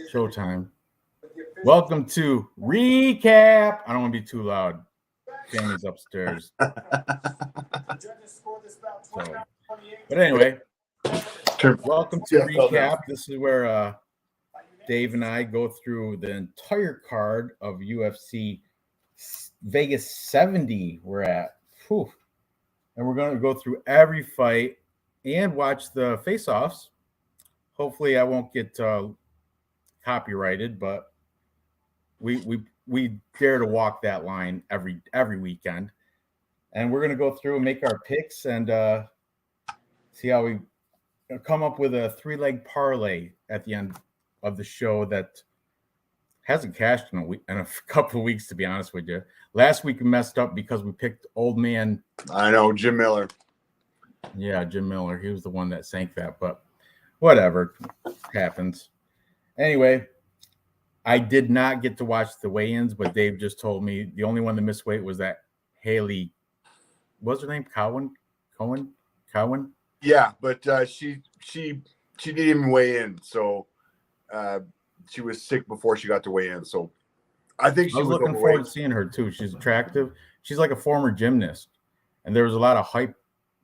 Showtime. Welcome to Recap. I don't want to be too loud. Jamie's upstairs. But anyway, welcome to Recap. This is where Dave and I go through the entire card of UFC Vegas 70 we're at. Whew. And we're going to go through every fight and watch the face-offs. Hopefully I won't get copyrighted, but we dare to walk that line every weekend. And we're going to go through and make our picks and see how we come up with a 3-leg parlay at the end of the show that hasn't cashed in a couple of weeks, to be honest with you. Last week we messed up because we picked old man. I know, Jim Miller. Yeah, Jim Miller. He was the one that sank that, but whatever happens. Anyway, I did not get to watch the weigh-ins, but Dave just told me the only one that missed weight was that Haley. What's her name? Cowan. Yeah, but she didn't even weigh in, so she was sick before she got to weigh in. So I think I was looking forward to seeing her too. She's attractive. She's like a former gymnast, and there was a lot of hype,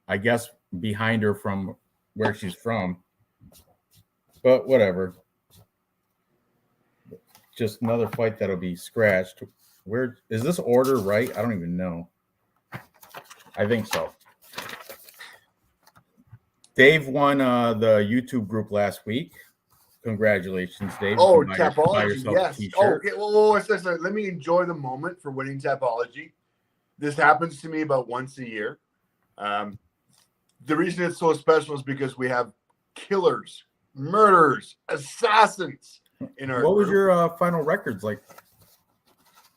I guess, behind her from where she's from. But whatever. Just another fight that'll be scratched. Where is this order right? I don't even know. I think so. Dave won the YouTube group last week. Congratulations, Dave. Oh, Tapology, yes. Oh, okay. Well, let me enjoy the moment for winning Tapology. This happens to me about once a year. The reason it's so special is because we have killers, murderers, assassins in our What was group. your final records like?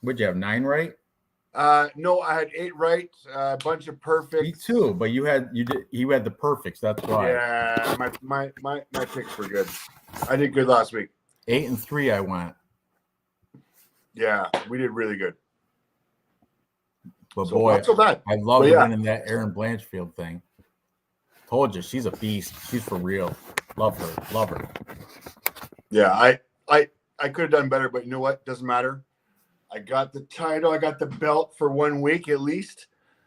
Would you have 9 right? No, I had 8 right, a bunch of perfects. Me too, but you had the perfects. That's why. Yeah, my picks were good. I did good last week. 8 and 3, I went. Yeah, we did really good. But so boy, not so bad. I love winning that Aaron Blanchfield thing. Told you, she's a beast. She's for real. Love her. Yeah, I could have done better, but you know what? Doesn't matter. I got the title. I got the belt for 1 week at least.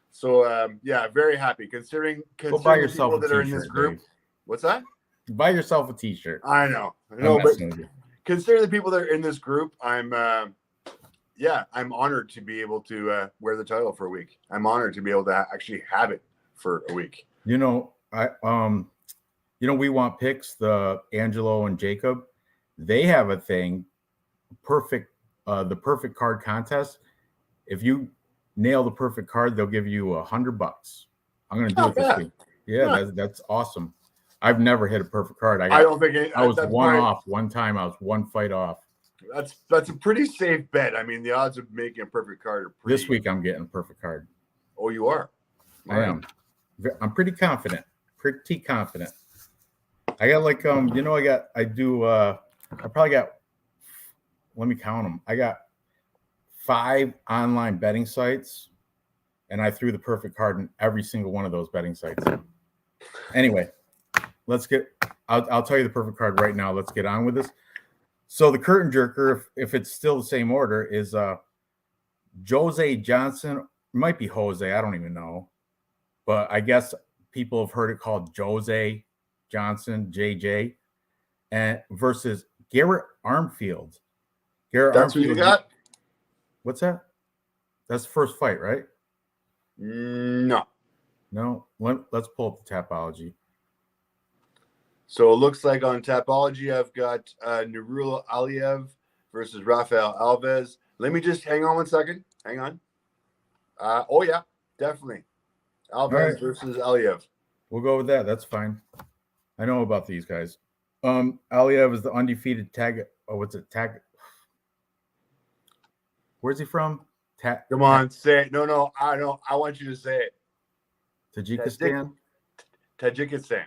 So yeah, very happy considering go buy yourself people that are in this group. Dave. What's that? Buy yourself a t-shirt. I know, but considering the people that are in this group, I'm honored to be able to wear the title for a week. I'm honored to be able to actually have it for a week. We want picks, the Angelo and Jacob. They have a thing, the perfect card contest. If you nail the perfect card, they'll give you $100. I'm going to do it this week. Yeah, that's awesome. I've never hit a perfect card. I was off one time. I was 1 fight off. That's a pretty safe bet. I mean, the odds of making a perfect card are pretty. This week I'm getting a perfect card. Oh, you are? I am. I'm pretty confident. I got like I probably got, let me count them. I got 5 online betting sites, and I threw the perfect card in every single one of those betting sites. Anyway, I'll tell you the perfect card right now. Let's get on with this. So the curtain jerker, if it's still the same order, is Jose Johnson. It might be Jose. I don't even know. But I guess people have heard it called Jose Johnson, JJ, and versus Garrett Armfield. That's who you got? What's that? That's the first fight, right? No. Let's pull up the Tapology. So it looks like on Tapology, I've got Nurullah Aliyev versus Rafael Alves. Let me just hang on 1 second. Hang on. Oh, yeah, definitely. Alves versus Aliyev. We'll go with that. That's fine. I know about these guys. Aliyev is the undefeated tag. Oh, what's it? Tag. Where's he from? Come on, say it. No, I don't. I want you to say it. Tajikistan. Tajikistan.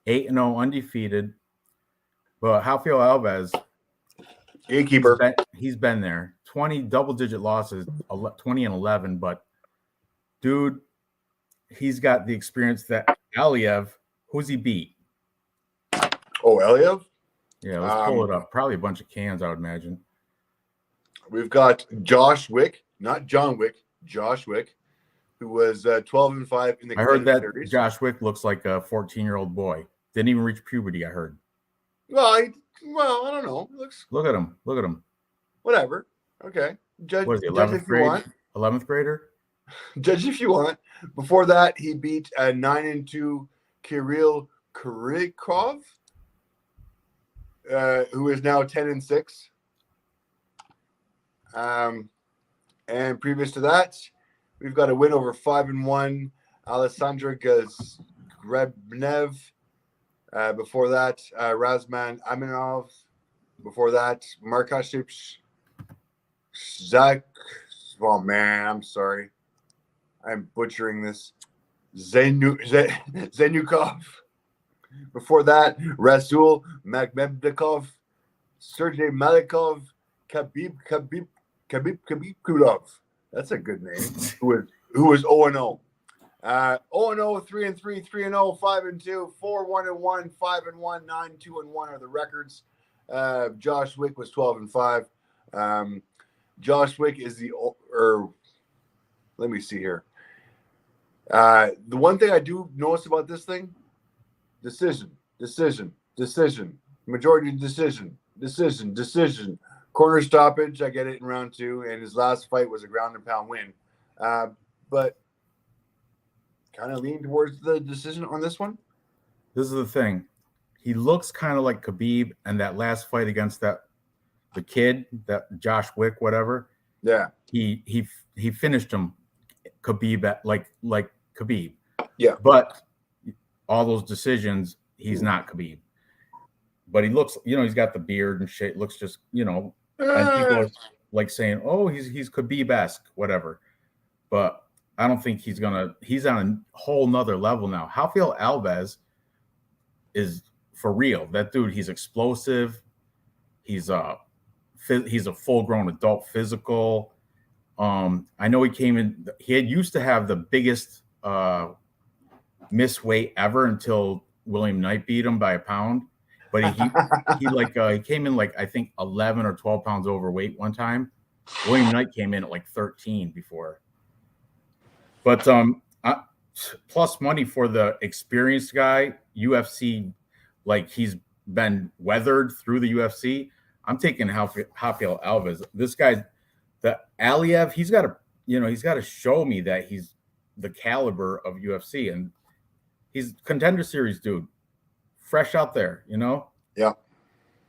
8-0 undefeated. But Rafael Alves, gatekeeper. He's been there. 20 double-digit losses, 20 and 11. But dude, he's got the experience that Aliyev. Who's he beat? Oh, Aliyev? Yeah, let's pull it up. Probably a bunch of cans, I would imagine. We've got Josh Wick, not John Wick, Josh Wick, who was 12-5 in the. I heard that series. Josh Wick looks like a 14-year-old boy. Didn't even reach puberty, I heard. Well, I don't know. Look at him. Look at him. Whatever. Okay. What is he, 11th grade? 11th grader? Judge if you want. Before that, he beat a 9-2 Kirill Kurikov, who is now 10-6. And previous to that, we've got a win over 5-1 Alessandra Grebnev. Before that, Razman Aminov. Before that, Markaship Zach. Oh man, I'm sorry. I'm butchering this. Zenukov. Before that, Rasul Magmednikov, Sergey Malikov, Khabib Kulov. That's a good name. Who was 0-0. 0-0, 3-3, 3-0, 5-2, 4-1-1, 5-1, 9-2-1 are the records. Josh Wick was 12-5. Josh Wick is let me see here. The one thing I do notice about this thing, decision, majority decision, corner stoppage. I get it in round 2, and his last fight was a ground and pound win. But kind of lean towards the decision on this one. This is the thing. He looks kind of like Khabib, and that last fight against the kid, that Josh Wick, whatever. Yeah. He finished him, Khabib, like Khabib. Yeah. But all those decisions, he's not Khabib. But he looks, he's got the beard and shit. Looks just, and people are like saying, oh, he's Khabib-esque, whatever. But I don't think he's on a whole nother level now. Rafael Alves is for real. That dude, he's explosive. He's a full-grown adult physical. I know he used to have the biggest miss weight ever until William Knight beat him by a pound. But he came in I think 11 or 12 pounds overweight one time. William Knight came in at 13 before. But plus money for the experienced guy, UFC, he's been weathered through the UFC. I'm taking Rafael Alves. This guy, the Aliev, he's got to show me that he's the caliber of UFC, and he's contender series dude, fresh out there, Yeah,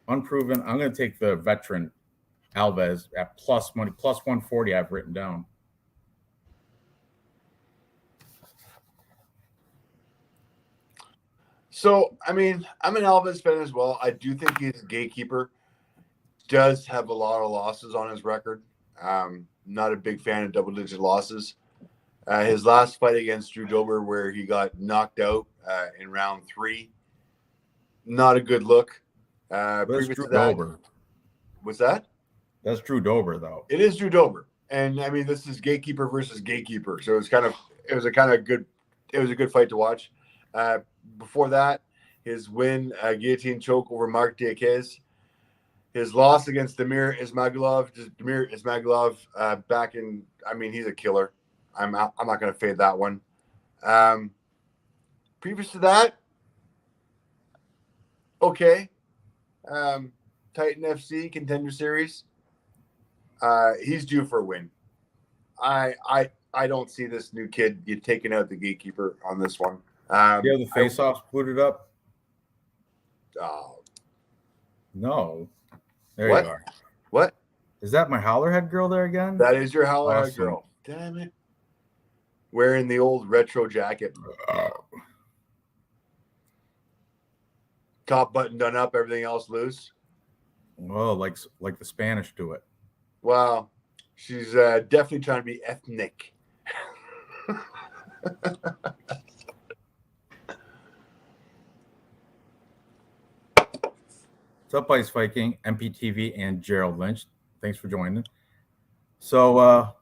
unproven. I'm going to take the veteran Alves at plus money, plus 140. I've written down. So, I'm an Alves fan as well. I do think he's a gatekeeper. Does have a lot of losses on his record. Not a big fan of double-digit losses. His last fight against Drew Dober, where he got knocked out in round 3, not a good look. That's Drew Dober. What's that? That's Drew Dober, though. It is Drew Dober, and this is gatekeeper versus gatekeeper. So it was a good fight to watch. Before that, his win, guillotine choke over Mark Diakez. His loss against Damir Ismagulov, back in. He's a killer. I'm not going to fade that one. Previous to that, okay. Titan FC Contender Series. He's due for a win. I don't see this new kid taking out the gatekeeper on this one. The face-offs booted up. Oh no. There what? You are. What? Is that my Hollerhead girl there again? That is your Hollerhead girl. Damn it. Wearing the old retro jacket. Top button done up, everything else loose. Well, like the Spanish do it. Wow. She's definitely trying to be ethnic. What's up, Ice Viking, MPTV, and Gerald Lynch? Thanks for joining. So, are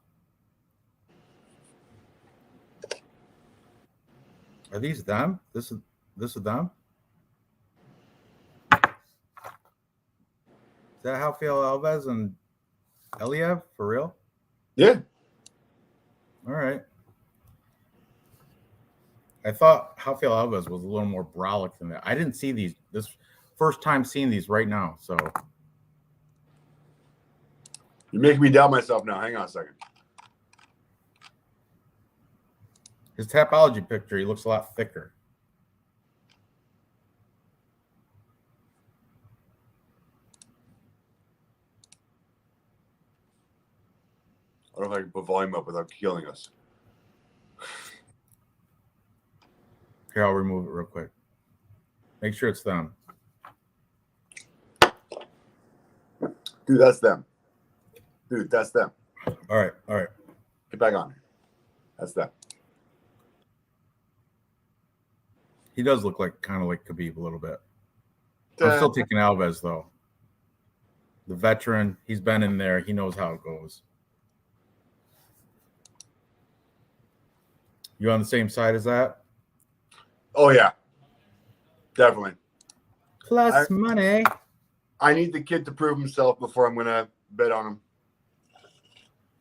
these them? This is them? Is that Rafael Alves and Eliev for real? Yeah. All right. I thought Rafael Alves was a little more brolic than that. I didn't see these. This first time seeing these right now. So you're making me doubt myself now. Hang on a second. His Tapology picture, he looks a lot thicker. I don't know if I can put volume up without killing us. Here, I'll remove it real quick. Make sure it's them. Dude, that's them. Dude, that's them. All right. All right. Get back on. That's them. He does look like kind of like Khabib a little bit. I'm still taking Alves, though. The veteran, he's been in there. He knows how it goes. You on the same side as that? Oh, yeah. Definitely. Plus money. I need the kid to prove himself before I'm going to bet on him.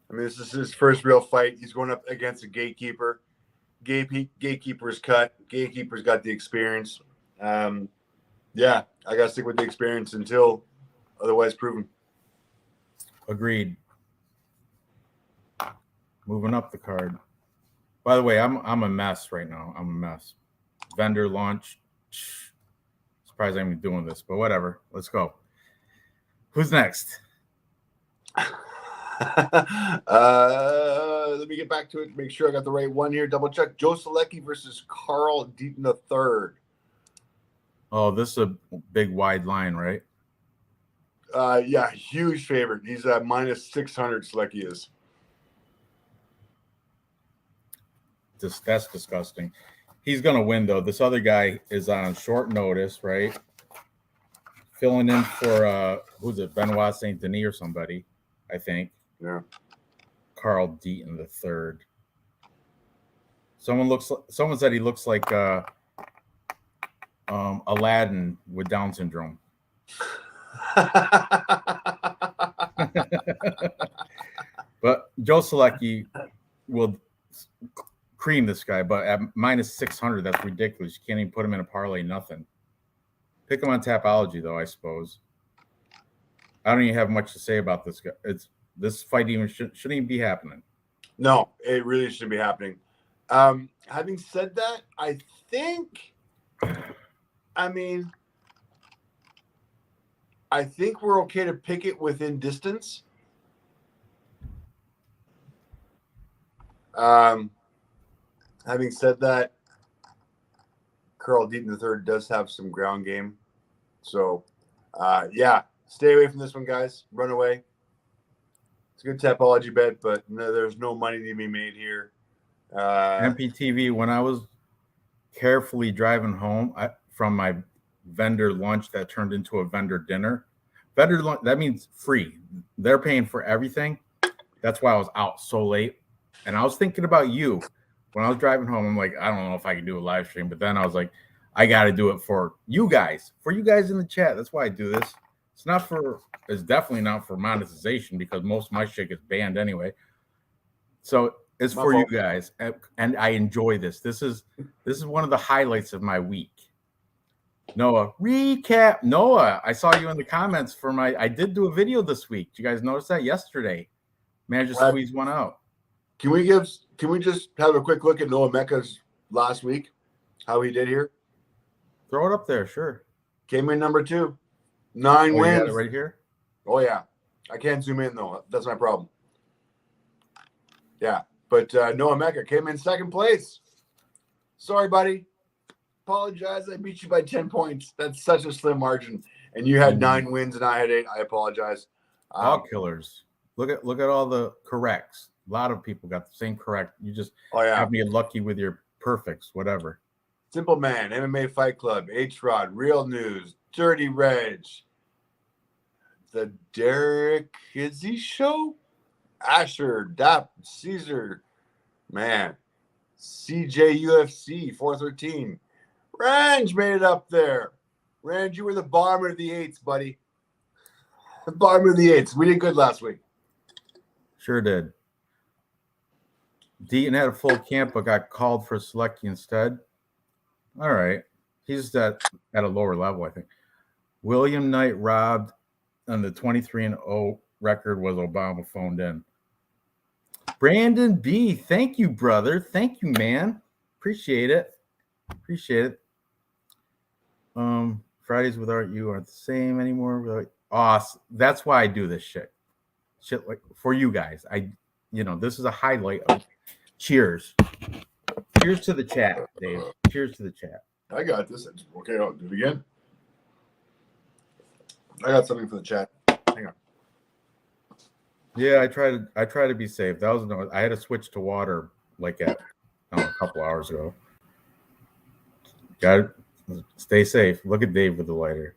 I mean, this is his first real fight. He's going up against a gatekeeper. Gatekeeper's cut. Gatekeeper's got the experience. Yeah, I got to stick with the experience until otherwise proven. Agreed. Moving up the card. By the way, I'm a mess right now. I'm a mess. Vendor launch. Surprised I'm even doing this, but whatever. Let's go. Who's next? Let me get back to it. Make sure I got the right one here. Double check. Joe Selecki versus Carl Deaton III. Oh, this is a big wide line, right? Yeah, huge favorite. He's at minus 600. Selecki is. That's disgusting. He's gonna win though. This other guy is on short notice, right? Filling in for who's it? Benoit Saint Denis or somebody, I think. Yeah. Carl Deaton III. Someone said he looks like Aladdin with Down syndrome. But Joe Selecki will cream this guy, but at minus 600, that's ridiculous. You can't even put him in a parlay, nothing. Pick him on Tapology, though, I suppose. I don't even have much to say about this guy. This fight even shouldn't even be happening. No, it really shouldn't be happening. Having said that, I think we're okay to pick it within distance. Having said that, Carl Deaton III does have some ground game. So, yeah, stay away from this one, guys. Run away. It's a good Tapology bet, but no, there's no money to be made here. MPTV, when I was carefully driving home from my vendor lunch that turned into a vendor dinner, vendor lunch, that means free. They're paying for everything. That's why I was out so late. And I was thinking about you. When I was driving home, I'm like, I don't know if I can do a live stream. But then I was like, I got to do it for you guys in the chat. That's why I do this. It's definitely not for monetization because most of my shit gets banned anyway. So it's for you guys. And I enjoy this. This is one of the highlights of my week. Noah, recap. Noah, I saw you in the comments I did do a video this week. Did you guys notice that yesterday? Managed to squeeze one out. Can we just have a quick look at Noah Mecca's last week? How he did here? Throw it up there, sure. Came in number 2. 9 wins. You got it right here? Oh, yeah. I can't zoom in, though. That's my problem. Yeah. But Noah Mecca came in second place. Sorry, buddy. Apologize. I beat you by 10 points. That's such a slim margin. And you had 9 wins and I had 8. I apologize. All killers. Look at all the corrects. A lot of people got the same correct. You just have me lucky with your perfects, whatever. Simple Man, MMA Fight Club, H-Rod, Real News, Dirty Reg, The Derek Kizzy Show, Asher, Dap, Caesar, man, CJ UFC 413. Ranj made it up there. Ranj, you were the bottom of the 8s, buddy. Bottom of the eighth. We did good last week. Sure did. Deaton had a full camp, but got called for Selecki instead. All right. He's at a lower level, I think. William Knight robbed, and the 23-0 record was Obama phoned in. Brandon B, thank you, brother. Thank you, man. Appreciate it. Fridays with Art, you aren't the same anymore. Awesome. That's why I do this shit. Shit like for you guys. This is a highlight of cheers. Cheers to the chat, Dave. Cheers to the chat. I got this. Okay, I'll do it again. I got something for the chat. Hang on. Yeah, I try to be safe. I had to switch to water like a couple hours ago. Got it. Stay safe. Look at Dave with the lighter.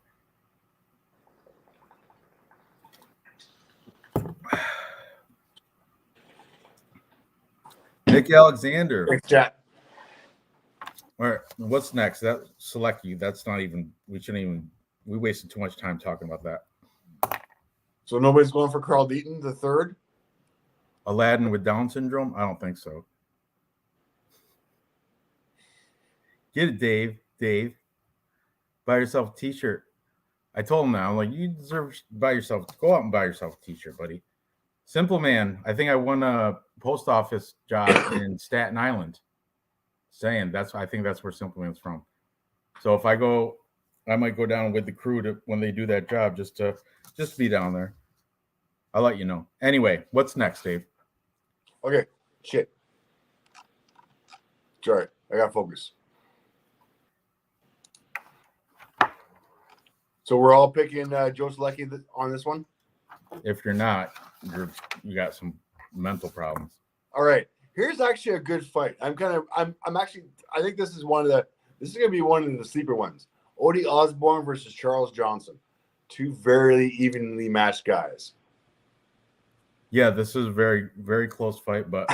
Nick Alexander. Thanks, chat. All right, what's next? That Selecki. That's not even. We shouldn't even. We wasted too much time talking about that. So nobody's going for Carl Deaton the third? Aladdin with Down syndrome? I don't think so. Get it, Dave. Dave. Buy yourself a t-shirt. I told him that. I'm like, you deserve to buy yourself. Go out and buy yourself a t-shirt, buddy. Simple man. I think I won a post office job in Staten Island. I think that's where Simple Man's from. So if I go, I might go down with the crew when they do that job just to be down there. I'll let you know. Anyway, what's next, Dave? Okay. Shit. Sorry. I got focus. So we're all picking Joe Selecki on this one? If you're not, you got some mental problems. All right. Here's actually a good fight. I think this is going to be one of the sleeper ones. Odie Osborne versus Charles Johnson. Two very evenly matched guys. Yeah, this is a very, very close fight, but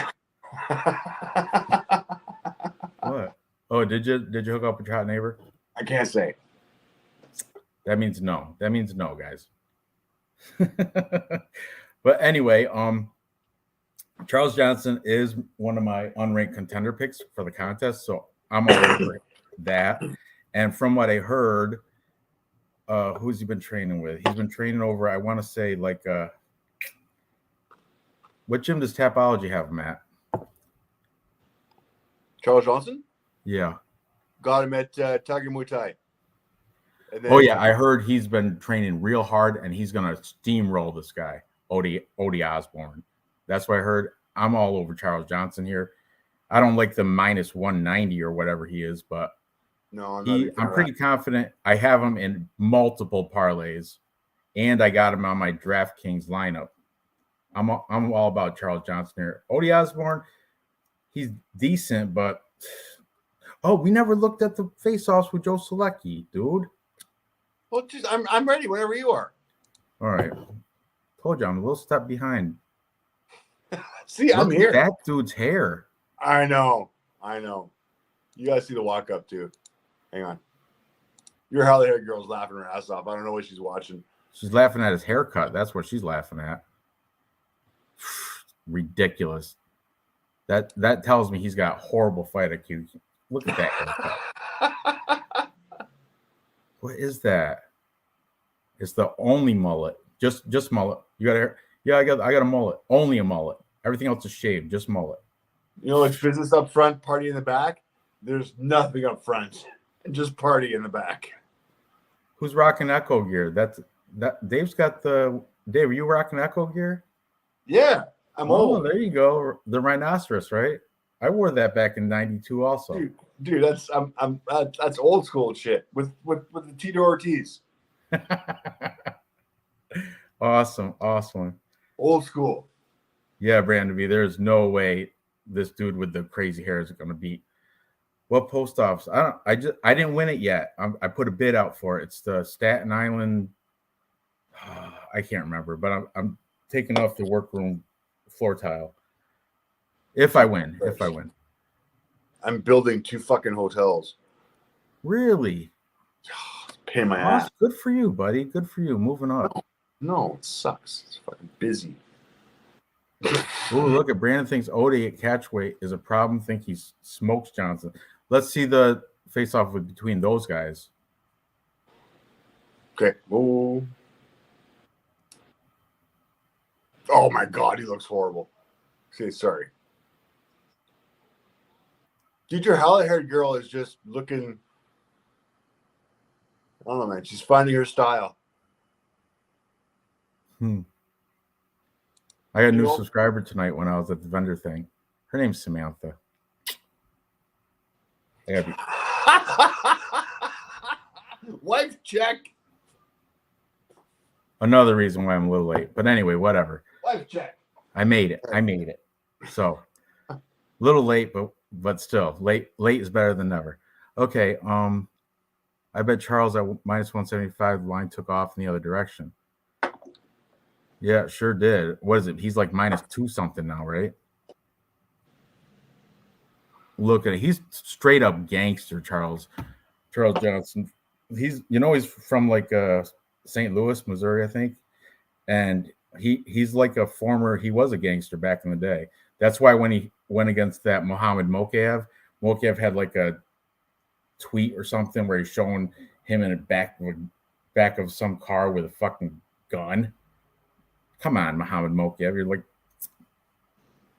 what? Oh, did you hook up with your hot neighbor? I can't say. That means no. That means no, guys. But anyway, Charles Johnson is one of my unranked contender picks for the contest, so I'm all over that. And from what I heard, who's he been training with? He's been training over, I want to say, like, what gym does Tapology have him at? Charles Johnson? Yeah. Got him at Tiger Muay Thai. Oh, yeah, I heard he's been training real hard, and he's going to steamroll this guy, Odie Osborne. That's what I heard. I'm all over Charles Johnson here. I don't like the minus 190 or whatever he is, but no, I'm pretty confident. I have him in multiple parlays, and I got him on my DraftKings lineup. I'm all about Charles Johnson here. Odie Osborne, he's decent, but we never looked at the face-offs with Joe Selecki, dude. Well, I'm ready whenever you are. All right. Told you I'm a little step behind. See, I'm here. That dude's hair. I know. You gotta see the walk up too. Hang on. Your Holly Hair girl's laughing her ass off. I don't know what she's watching. She's laughing at his haircut. That's what she's laughing at. Ridiculous. That tells me he's got horrible fight IQ. Look at that haircut. What is that? It's the only mullet. Just mullet. You got hair? Yeah, I got a mullet. Only a mullet. Everything else is shaved. Just mullet. You know, it's business up front, party in the back. There's nothing up front. Just party in the back. Who's rocking Echo gear? That Dave's got the Dave. Are you rocking Echo gear? Yeah, I'm old. There you go. The rhinoceros, right? I wore that back in '92 also. Dude, that's old school shit with the Tito Ortiz. Awesome. Old school. Yeah, Brandon B. There's no way this dude with the crazy hair is going to beat. What post office? I didn't win it yet. I put a bid out for it. It's the Staten Island. I can't remember, but I'm taking off the workroom floor tile. If I win. I'm building 2 fucking hotels. Really? Pay my ass. Good for you, buddy. Good for you. Moving up. No, it sucks. It's fucking busy. Oh, look at Brandon thinks Ode at catchweight is a problem. Think he smokes Johnson. Let's see the face-off between those guys. Okay. Oh. Oh my God, he looks horrible. Okay, sorry. Dude, your haired girl is just looking. I don't know, man. She's finding her style. I got a new subscriber tonight when I was at the vendor thing. Her name's Samantha. I gotta be... Wife check. Another reason why I'm a little late. But anyway, whatever. Wife check. I made it. So a little late, but still late is better than never. Okay. I bet Charles at minus 175 the line took off in the other direction. Yeah, sure did. What is it? He's like minus 2 something now, right? Look at it. He's straight up gangster, Charles Johnson. He's from like St. Louis, Missouri, I think. And he's like he was a gangster back in the day. That's why when he went against that Muhammad Mokaev had like a tweet or something where he's showing him in the back of some car with a fucking gun. Come on, Muhammad Mokaev. You're like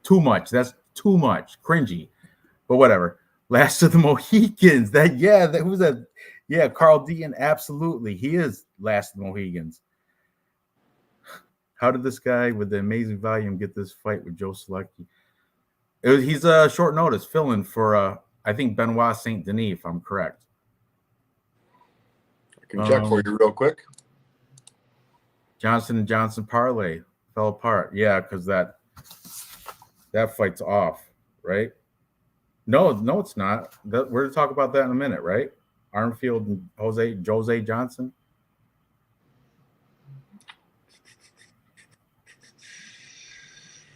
too much. That's too much. Cringy. But whatever. Last of the Mohicans. Who's that? Yeah, Carl Deaton. Absolutely. He is last of the Mohicans. How did this guy with the amazing volume get this fight with Joe Selecki? He's a short notice fill-in for, I think, Benoit Saint Denis, if I'm correct. I can check for you real quick. Johnson & Johnson parlay fell apart. Yeah, because that fight's off, right? No, it's not. We're going to talk about that in a minute, right? Armfield and Jose Johnson.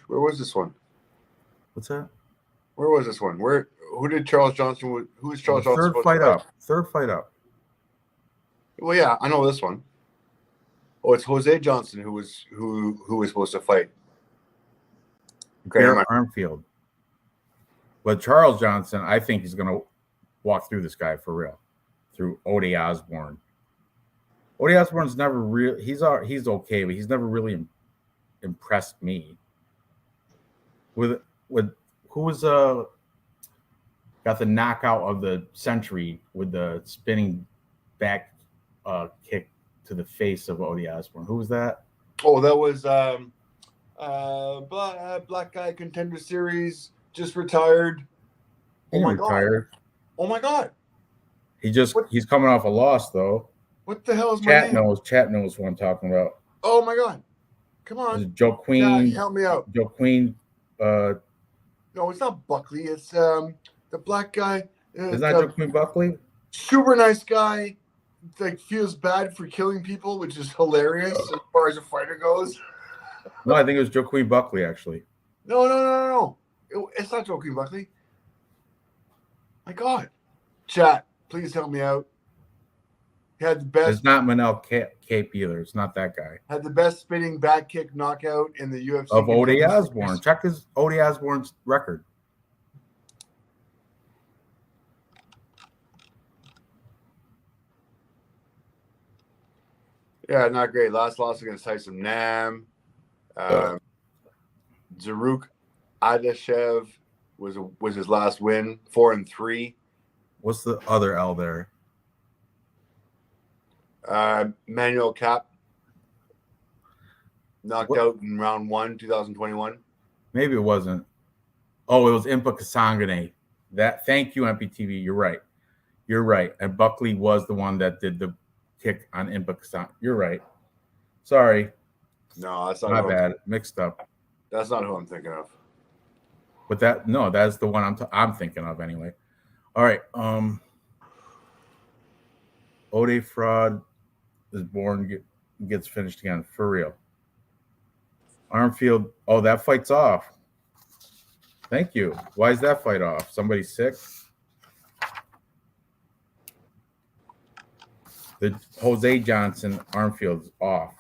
Where was this one? What's that? Where was this one? Who did Charles Johnson? Who is Charles Johnson? Third fight up. Well, yeah, I know this one. Oh, it's Jose Johnson who was supposed to fight. Okay, Armfield. But Charles Johnson, I think he's going to walk through this guy for real, through Ode Osborne. Ode Osborne's never really. He's okay, but he's never really impressed me. With who was got the knockout of the century with the spinning back kick to the face of Ode Osborne. Who was that? Oh, that was Black Guy Contender Series, just retired. Oh my God. Oh my God. He's coming off a loss though. What the hell is my name? Chat knows what I'm talking about. Oh my God. Come on. Joe Queen. Yeah, help me out. Joe Queen. No, it's not Buckley. It's the black guy. Isn't that Joe Queen Buckley? Super nice guy. Like feels bad for killing people, which is hilarious as far as a fighter goes. No, I think it was Joe Queen Buckley actually. No. It's not Joe Queen Buckley. My God. Chat, please help me out. He had the best. It's not Manel Cape either. It's not that guy. Had the best spinning back kick knockout in the UFC. Of Ode Osborne. Check his Ode Osborne's record. Yeah, not great. Last loss against Tyson Nam. Zaruk Adashev was his last win. 4-3. What's the other L there? Manuel Cap knocked out in round 1, 2021. Maybe it wasn't. Oh, it was Impa Kasangane. Thank you, MPTV. You're right. And Buckley was the one that did the kick on Impa Kasangane. You're right. Sorry. No, that's not my bad. Mixed up. That's not who I'm thinking of. But that's the one I'm thinking of anyway. All right. Ode fraud is born, gets finished again for real. Armfield. Oh, that fight's off. Thank you. Why is that fight off? Somebody sick? The Jose Johnson Armfield's off.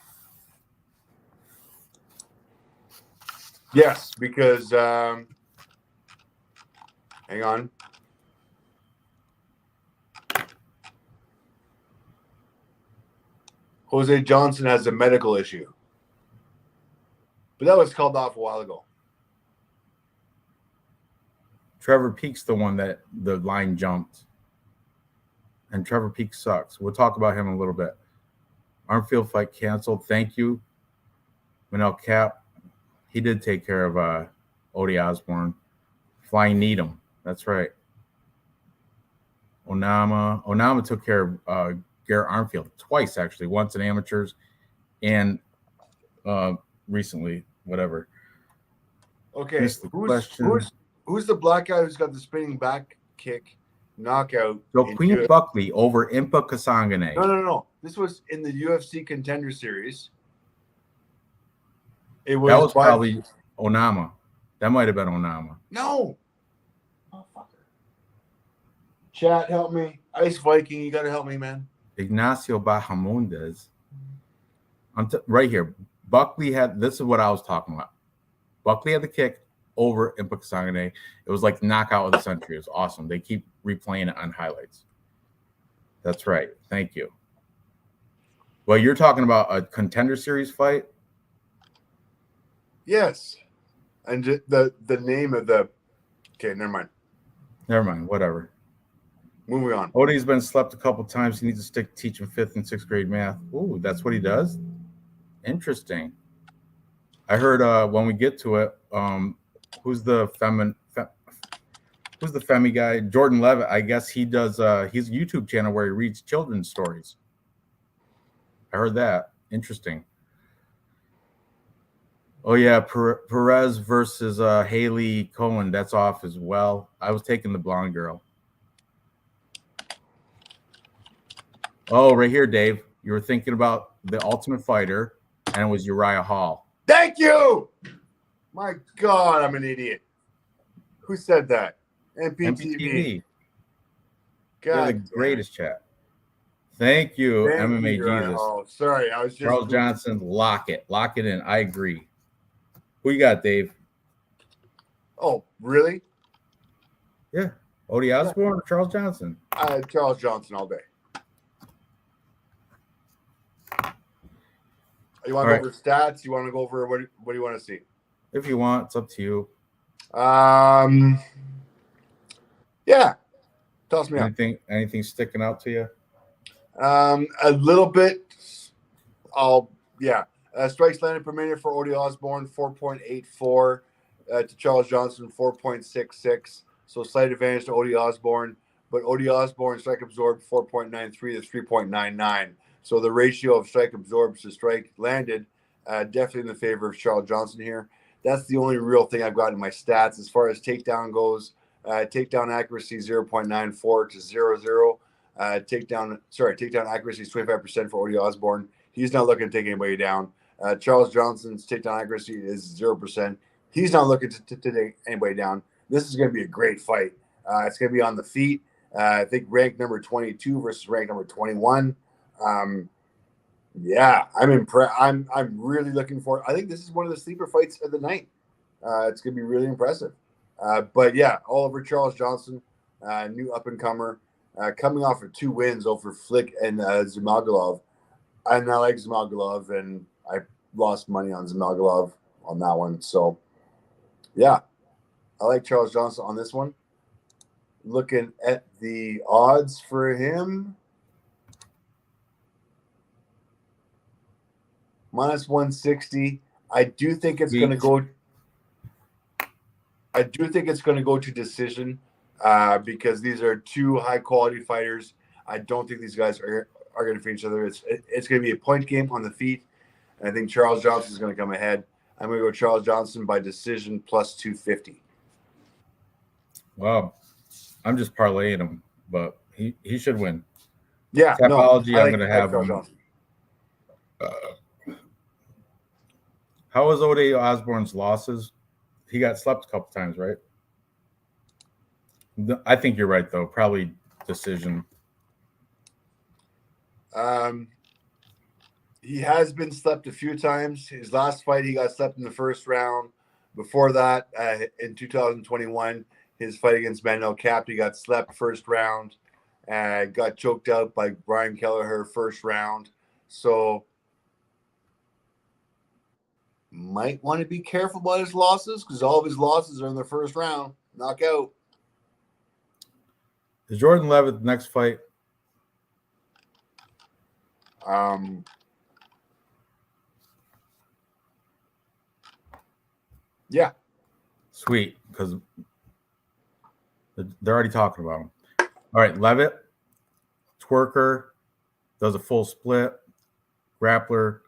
Yes, because hang on. Jose Johnson has a medical issue. But that was called off a while ago. Trevor Peek's the one that the line jumped. And Trevor Peek sucks. We'll talk about him in a little bit. Armfield fight canceled. Thank you. Manel Cap. He did take care of Odie Osborne. Flying Needham. That's right. Onama took care of Garrett Armfield twice, actually. Once in amateurs and recently, whatever. Okay. Who's the black guy who's got the spinning back kick knockout? So Queen Buckley over Impa Kasangane. No. This was in the UFC Contender Series. That was probably Onama. That might have been Onama. No. Oh, fucker. Chat, help me. Ice Viking, you got to help me, man. Ignacio Bahamondes. Right here. Buckley had, this is what I was talking about. Buckley had the kick over Impa Kasangane. It was like knockout of the century. It was awesome. They keep replaying it on highlights. That's right. Thank you. Well, you're talking about a Contender Series fight? Yes. And the name of the... Okay, never mind. Whatever. Moving on. Odie's been slept a couple times. He needs to stick teaching 5th and 6th grade math. Ooh, that's what he does? Interesting. I heard when we get to it, who's the Femi guy? Jordan Levitt. I guess he does his YouTube channel where he reads children's stories. I heard that. Interesting. Oh yeah, Perez versus Haley Cohen. That's off as well. I was taking the blonde girl. Oh, right here, Dave. You were thinking about the Ultimate Fighter, and it was Uriah Hall. Thank you. My God, I'm an idiot. Who said that? MPTV. God, you're the greatest chat. Thank you, MMA Jesus. Oh, sorry, I was just Charles Johnson. Lock it in. I agree. Who you got, Dave? Oh, really? Yeah, Odie Osborne or Charles Johnson? Charles Johnson all day. You want to go over stats? You want to go over what do you want to see? If you want, it's up to you. Yeah. Toss me anything sticking out to you? A little bit. Strikes landed per minute for Odie Osborne, 4.84 to Charles Johnson, 4.66. So slight advantage to Odie Osborne, but Odie Osborne strike absorbed 4.93 to 3.99. So the ratio of strike absorbed to strike landed definitely in the favor of Charles Johnson here. That's the only real thing I've got in my stats. As far as takedown goes, takedown accuracy 0.94 to 0.00. Takedown accuracy is 25% for Odie Osborne. He's not looking to take anybody down. Charles Johnson's takedown accuracy is 0%. He's not looking to take anybody down. This is going to be a great fight. It's going to be on the feet. I think ranked number 22 versus ranked number 21. I'm impressed. I'm really looking for. I think this is one of the sleeper fights of the night. It's going to be really impressive. But yeah, Oliver Charles Johnson, new up and comer, coming off of 2 wins over Flick and Zhumagulov. And I like Zhumagulov, and I lost money on Zhumagulov on that one. So yeah, I like Charles Johnson on this one. Looking at the odds for him. Minus 160. I do think it's going to go. I do think it's going to go to decision because these are 2 high quality fighters. I don't think these guys are going to fight each other. It's going to be a point game on the feet, and I think Charles Johnson is going to come ahead. I'm going to go Charles Johnson by decision plus 250. Wow, I'm just parlaying him, but he should win. Yeah, Tapology, I'm going to have him. How was Odie Osborne's losses? He got slept a couple times, right? I think you're right, though. Probably decision. He has been slept a few times. His last fight, he got slept in the first round, Before that, in 2021, his fight against Manuel Cap, he got slept first round, got choked out by Brian Kelleher first round. So might want to be careful about his losses because all of his losses are in the first round. Knockout. Is Jordan Levitt next fight? Yeah. Sweet, because they're already talking about him. All right, Levitt, twerker, does a full split, grappler,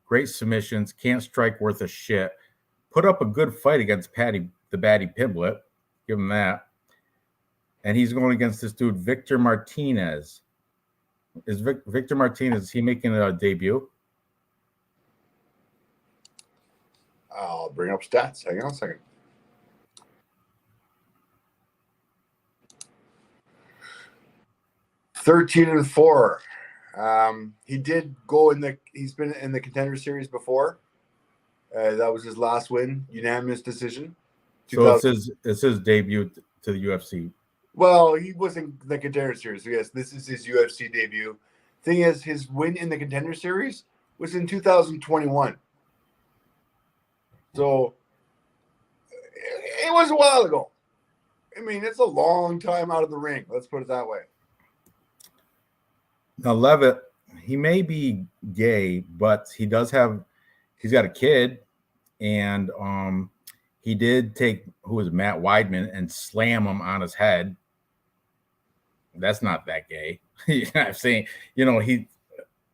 great submissions, can't strike worth a shit. Put up a good fight against Patty the Batty Pimblett. Give him that. And he's going against this dude, Victor Martinez. Is Victor Martinez, is he making a debut? I'll bring up stats. Hang on a second. (13-4). He did go he's been in the Contender Series before. That was his last win, unanimous decision. So it's his debut to the UFC. Well, he was in the Contender Series. So yes, this is his UFC debut. Thing is, his win in the Contender Series was in 2021. So it was a while ago. I mean, it's a long time out of the ring. Let's put it that way. Now, Levitt, he may be gay, but he's got a kid, and he did take Matt Weidman and slam him on his head. That's not that gay. I'm saying,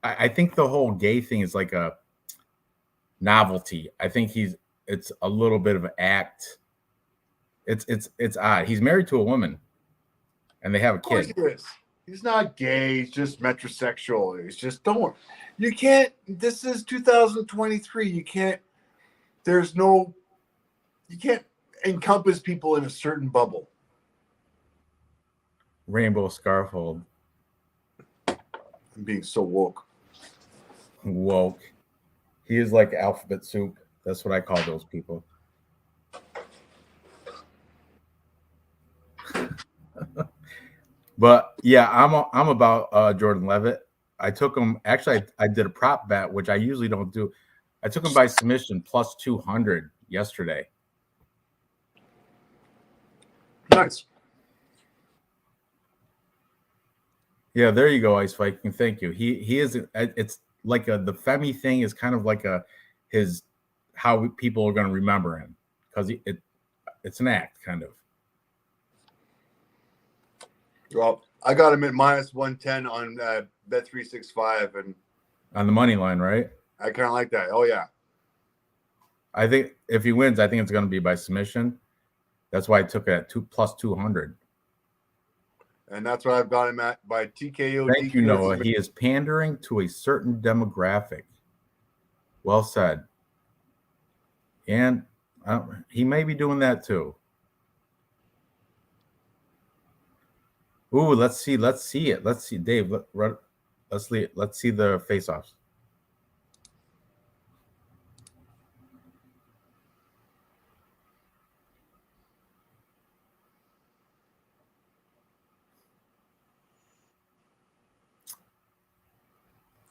I think the whole gay thing is like a novelty. I think it's a little bit of an act. It's odd. He's married to a woman, and they have a kid. Of course he is. He's not gay. He's just metrosexual. He's just you can't. This is 2023. You can't encompass people in a certain bubble. Rainbow Scarfold. I'm being so woke. Woke. He is like alphabet soup. That's what I call those people. But yeah, I'm about Jordan Levitt. I took him. Actually, I did a prop bet, which I usually don't do. I took him by submission plus 200 yesterday. Nice. Yeah, there you go, Ice Viking. Thank you. He is. It's like the Femi thing is kind of like how people are going to remember him because it's an act kind of. Well, I got him at minus 110 on Bet365 and on the money line, right? I kind of like that. Oh yeah. I think if he wins, I think it's going to be by submission. That's why I took it at plus 200. And that's what I've got him at by TKO. Thank you, Noah. He is pandering to a certain demographic. Well said. And he may be doing that too. Ooh, let's see it. Let's see, Dave. Let's see the face-offs.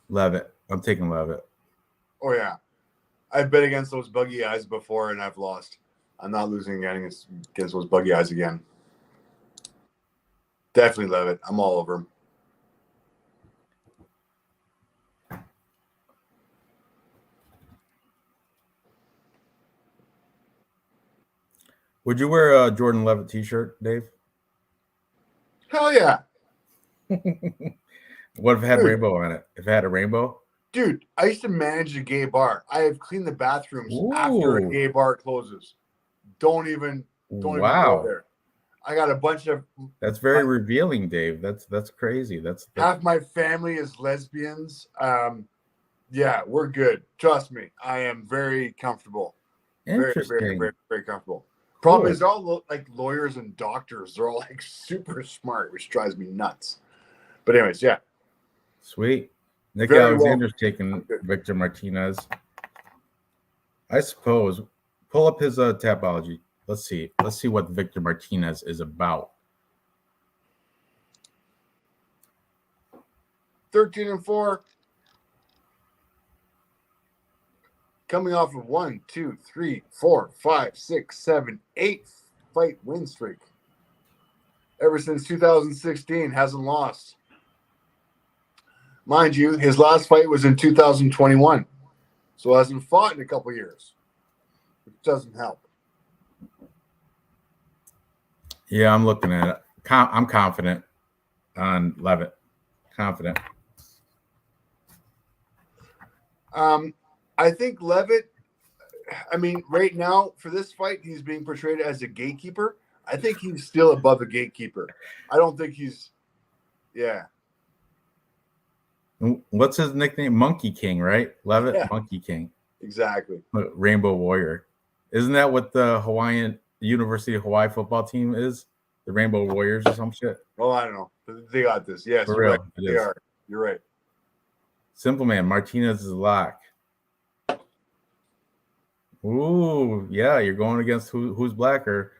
Levitt. I'm taking Levitt. Oh yeah, I've bet against those buggy eyes before and I've lost. I'm not losing against those buggy eyes again. Definitely Levitt. I'm all over him. Would you wear a Jordan Levitt t-shirt, Dave? Hell yeah. What if it had rainbow on it? If it had a rainbow? Dude, I used to manage a gay bar. I have cleaned the bathrooms after a gay bar closes. Don't even go there. I got a bunch of. That's very revealing, Dave. That's crazy. That's half my family is lesbians. Yeah, we're good. Trust me, I am very comfortable. Interesting. Very, very, very, very comfortable. Problem is, they're all like lawyers and doctors. They're all like super smart, which drives me nuts. But anyways, yeah. Sweet. Nick Alexander's taking Victor Martinez. I suppose Pull up his Tapology. Let's see. Let's see what Victor Martinez is about. 13-4. Coming off of 1, 2, 3, 4, 5, 6, 7, 8 fight win streak. Ever since 2016, hasn't lost. Mind you, his last fight was in 2021, so hasn't fought in a couple years, which doesn't help. Yeah, I'm looking at it. I'm confident on Levitt. Confident. I think Levitt, I mean, right now for this fight, he's being portrayed as a gatekeeper. I think he's still above a gatekeeper. I don't think he's, yeah. What's his nickname? Monkey King, right? Levitt, Yeah. Monkey King. Exactly. Rainbow Warrior. Isn't that what the University of Hawaii football team is? The Rainbow Warriors or some shit? Well, I don't know. They got this. Yes, For you're real, right. it They is. are. You're right. Simple Man, Martinez is a lock. Ooh, yeah, you're going against who's blacker.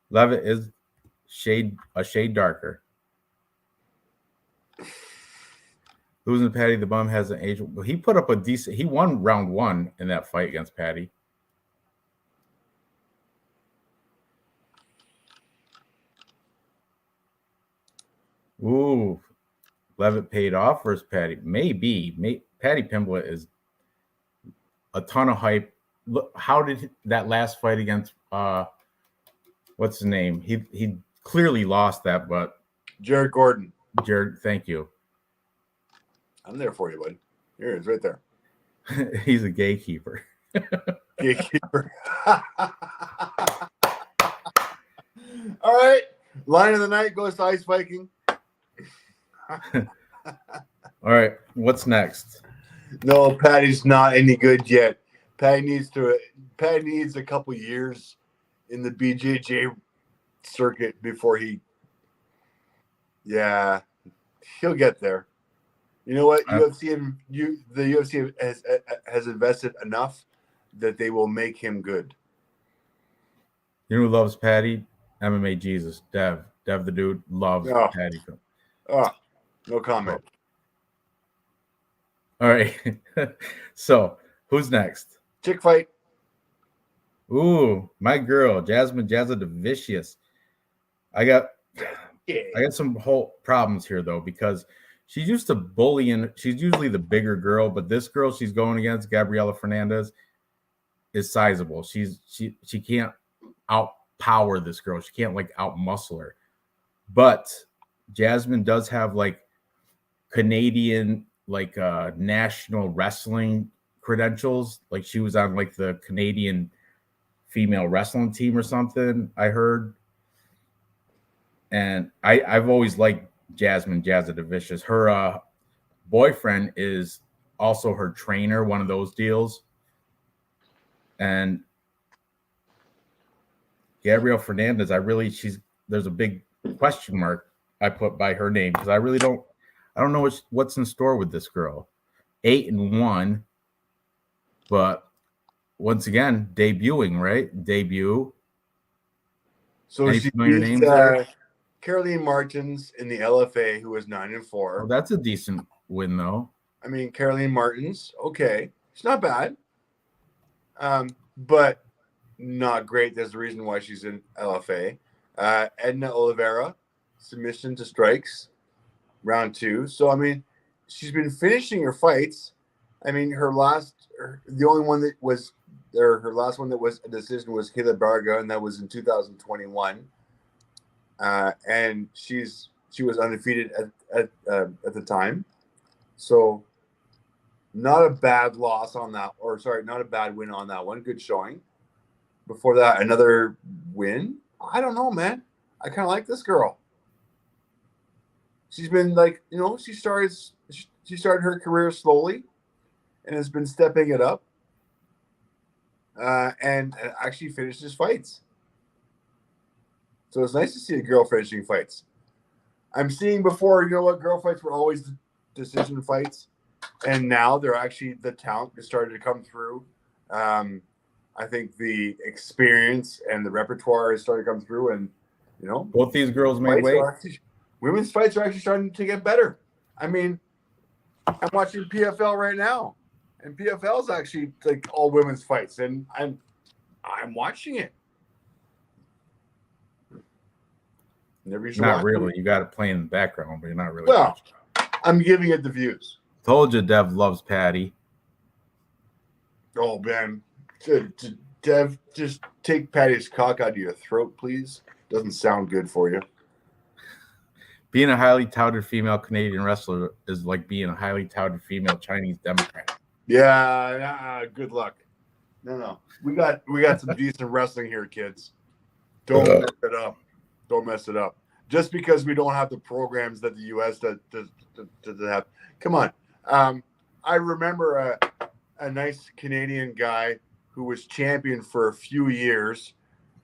Levitt is a shade darker. Losing to Patty the Bum has an age. He put up a decent. He won round 1 in that fight against Patty. Ooh, Levitt paid off versus Patty. Maybe. Patty Pimblett is a ton of hype. Look, how did that last fight against what's his name? He clearly lost that, but Jared Gordon. Jared, thank you. I'm there for you, bud. Here it is, right there. He's a gatekeeper. Gatekeeper. All right. Line of the night goes to Ice Viking. All right. What's next? No, Patty's not any good yet. Patty needs a couple years in the BJJ circuit before he'll get there. You know what? The UFC has invested enough that they will make him good. You know who loves Patty? MMA Jesus. Dev the dude loves Patty. No comment. All right. So who's next? Chick fight. Ooh, my girl, Jasmine Javicius. I got some whole problems here though, because she's used to bullying. She's usually the bigger girl, but this girl she's going against, Gabriela Fernandez, is sizable. She can't outpower this girl. She can't like outmuscle her. But Jasmine does have like Canadian national wrestling credentials. Like she was on like the Canadian female wrestling team or something, I heard. And I've always liked Jasmine Javicius. Her boyfriend is also her trainer, one of those deals. And Gabrielle Fernandez, there's a big question mark I put by her name because I don't know what's in store with this girl. 8-1, but once again, debuting, right? Debut. So she beat Caroline Martins in the LFA, who was 9-4. Oh, that's a decent win, though. I mean, Caroline Martins, okay, it's not bad, but not great. There's a reason why she's in LFA. Edna Oliveira, submission to strikes, round 2. So I mean, she's been finishing her fights. I mean, her last one that was a decision was Kayla Barga, and that was in 2021. And she was undefeated at the time. So not a bad loss on that, not a bad win on that one. Good showing. Before that, another win. I don't know, man. I kind of like this girl. She's been she started her career slowly and has been stepping it up. And actually finishes fights. So it's nice to see a girl finishing fights. I'm seeing before, girl fights were always decision fights. And now they're actually, the talent is starting to come through. I think the experience and the repertoire is starting to come through, and both these girls made weight. Women's fights are actually starting to get better. I mean, I'm watching PFL right now, and PFL is actually like all women's fights, and I'm watching it. Not really. You got it playing in the background, but you're not really. Well, I'm giving it the views. Told you, Dev loves Patty. Oh man, Dev, just take Patty's cock out of your throat, please. Doesn't sound good for you. Being a highly touted female Canadian wrestler is like being a highly touted female Chinese Democrat. Yeah, good luck. No. We got some decent wrestling here, kids. Don't mess it up. Don't mess it up. Just because we don't have the programs that the U.S. does have. Come on. I remember a nice Canadian guy who was champion for a few years,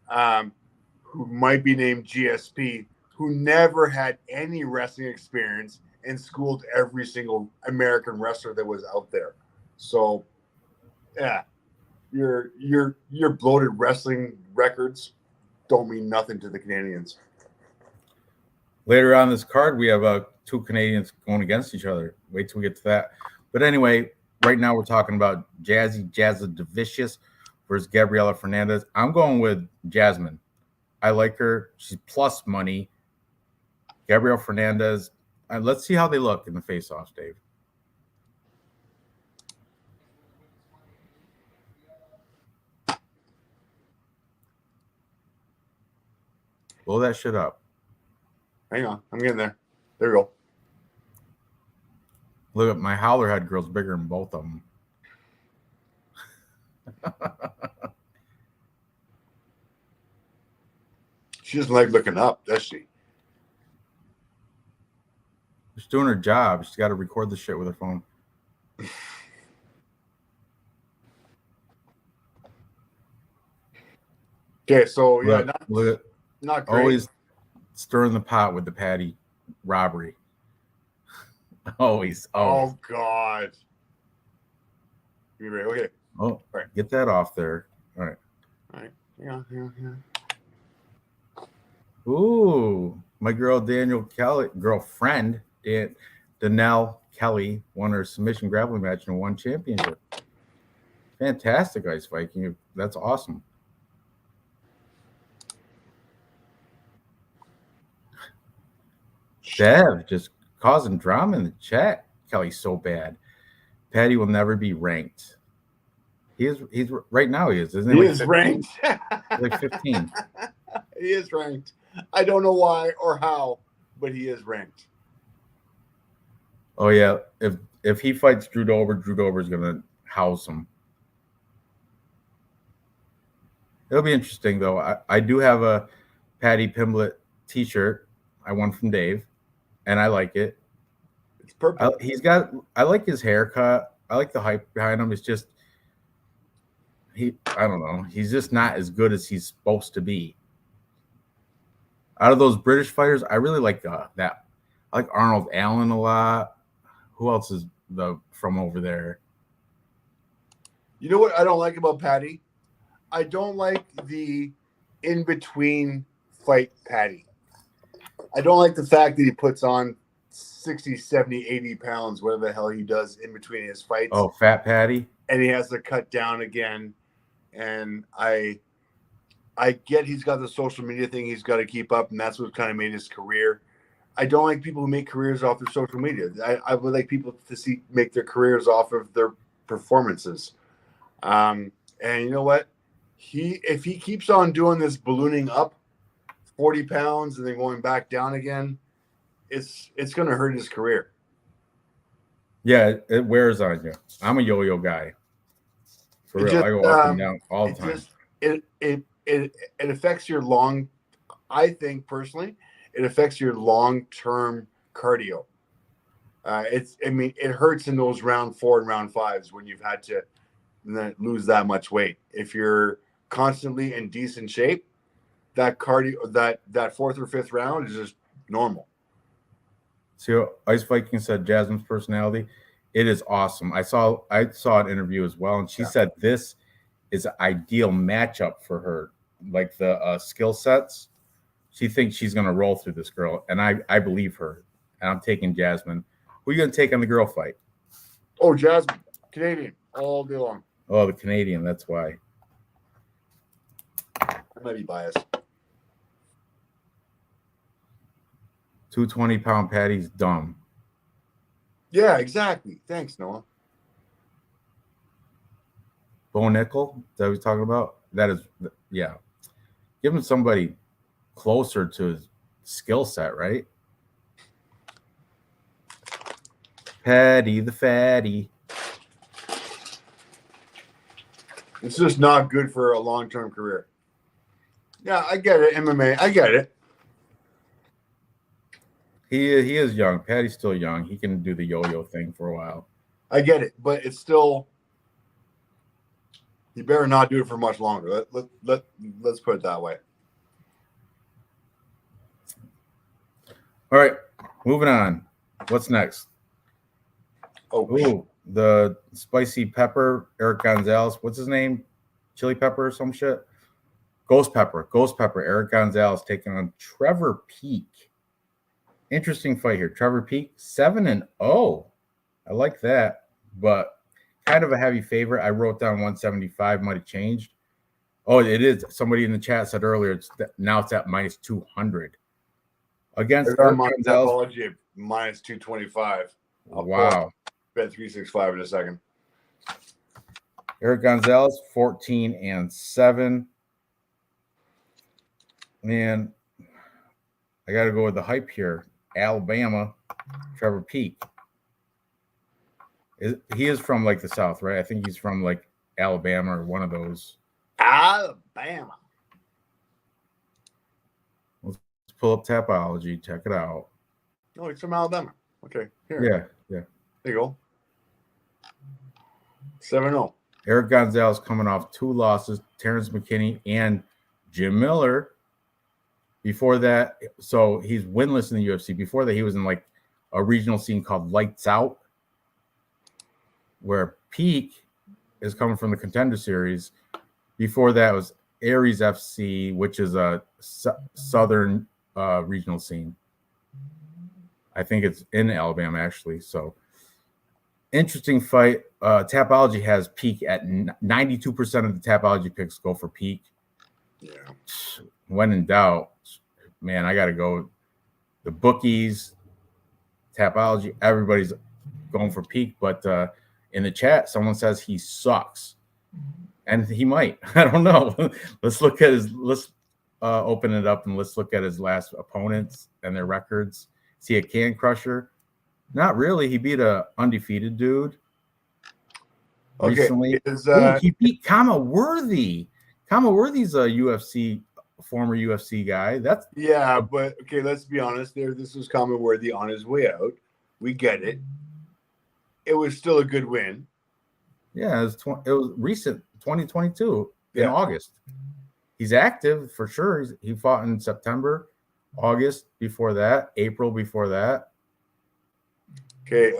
who might be named GSP, who never had any wrestling experience and schooled every single American wrestler that was out there. So, yeah, your bloated wrestling records don't mean nothing to the Canadians. Later on this card, we have two Canadians going against each other. Wait till we get to that. But anyway, right now we're talking about Jazza Devicious versus Gabriela Fernandez. I'm going with Jasmine. I like her. She's plus money. Gabriela Fernandez. Let's see how they look in the face-offs, Dave. Blow that shit up. Hang on. I'm getting there. There we go. Look at my Howlerhead girl's bigger than both of them. She doesn't like looking up, does she? She's doing her job. She's got to record the shit with her phone. Okay, so yeah, not great. Always stirring the pot with the Patty robbery. Always. Oh God. Okay. Oh, right. Get that off there. All right. All right. Yeah. Ooh, my girlfriend, Danelle Kelly, won her submission grappling match and won championship. Fantastic, Ice Viking. That's awesome. Dev just causing drama in the chat. Kelly's so bad. Patty will never be ranked. He's right now. He is, isn't he? He is ranked. Like 15. He is ranked. I don't know why or how, but he is ranked. Oh yeah, if he fights Drew Dober is gonna house him. It'll be interesting though. I do have a Patty Pimblett T-shirt I won from Dave, and I like it. It's purple. I like his haircut. I like the hype behind him. It's just I don't know. He's just not as good as he's supposed to be. Out of those British fighters, I really like that. I like Arnold Allen a lot. Who else is from over there? You know what I don't like about Patty? I don't like the in-between fight Patty. I don't like the fact that he puts on 60, 70, 80 pounds, whatever the hell he does in between his fights. Oh, Fat Patty. And he has to cut down again. And I get he's got the social media thing he's got to keep up, and that's what kind of made his career. I don't like people who make careers off their social media. I would like people to make their careers off of their performances. And you know what? If he keeps on doing this ballooning up 40 pounds and then going back down again, it's going to hurt his career. Yeah, it wears on you. I'm a yo-yo guy. For real, I go up and down all the time. It affects your I think personally, it affects your long-term cardio. It hurts in those round 4 and round 5s when you've had to lose that much weight. If you're constantly in decent shape, that cardio, that 4th or 5th round is just normal. See, Ice Viking said Jasmine's personality, it is awesome. I saw an interview as well, and she said this is an ideal matchup for her. Like the skill sets, she thinks she's going to roll through this girl, and I believe her. And I'm taking Jasmine. Who are you going to take on the girl fight? Oh, Jasmine, Canadian, all day long. Oh, the Canadian. That's why. I might be biased. 220-pound patty's dumb. Yeah, exactly. Thanks, Noah. Bo Nickel, is that what he's talking about? That is, yeah. Give him somebody closer to his skill set, right? Patty the fatty. It's just not good for a long-term career. Yeah, I get it. MMA, I get it. He is young. Patty's still young. He can do the yo-yo thing for a while. I get it, but it's still. You better not do it for much longer. Let's put it that way. All right, moving on. What's next? Oh, the spicy pepper, Eric Gonzalez. What's his name? Chili pepper or some shit? Ghost pepper, Eric Gonzalez taking on Trevor Peek. Interesting fight here. Trevor Peek, 7-0. I like that, but kind of a heavy favorite. I wrote down 175, might have changed. Oh, it is. Somebody in the chat said earlier, now it's at minus 200. Against Eric Gonzalez. Minus 225. Wow. Bet 365 in a second. Eric Gonzalez, 14-7. Man, I got to go with the hype here. Alabama, Trevor Peek. He is from like the South, right? I think he's from like Alabama or one of those. Alabama. Let's pull up Tapology. Check it out. Oh, he's from Alabama. Okay. Here. Yeah. There you go. 7-0. Eric Gonzalez coming off 2 losses, Terrence McKinney and Jim Miller. Before that, so he's winless in the UFC. Before that, he was in like a regional scene called Lights Out, where Peak is coming from the Contender Series. Before that was Aries FC, which is a southern regional scene. I think it's in Alabama, actually. So, interesting fight. Tapology has Peak at 92% of the Tapology picks go for Peak. Yeah. When in doubt, man, I got to go. The bookies, Tapology, everybody's going for Peak. But in the chat, someone says he sucks. And he might. I don't know. Let's open it up and let's look at his last opponents and their records. Is he a can crusher? Not really. He beat a undefeated dude recently. He beat Kama Worthy. Kama Worthy's a former UFC guy. But okay, let's be honest. This was Kama Worthy on his way out. We get it. It was still a good win. Yeah, it was recent, 2022 in August. He's active for sure. He fought in September, August before that, April before that. Okay.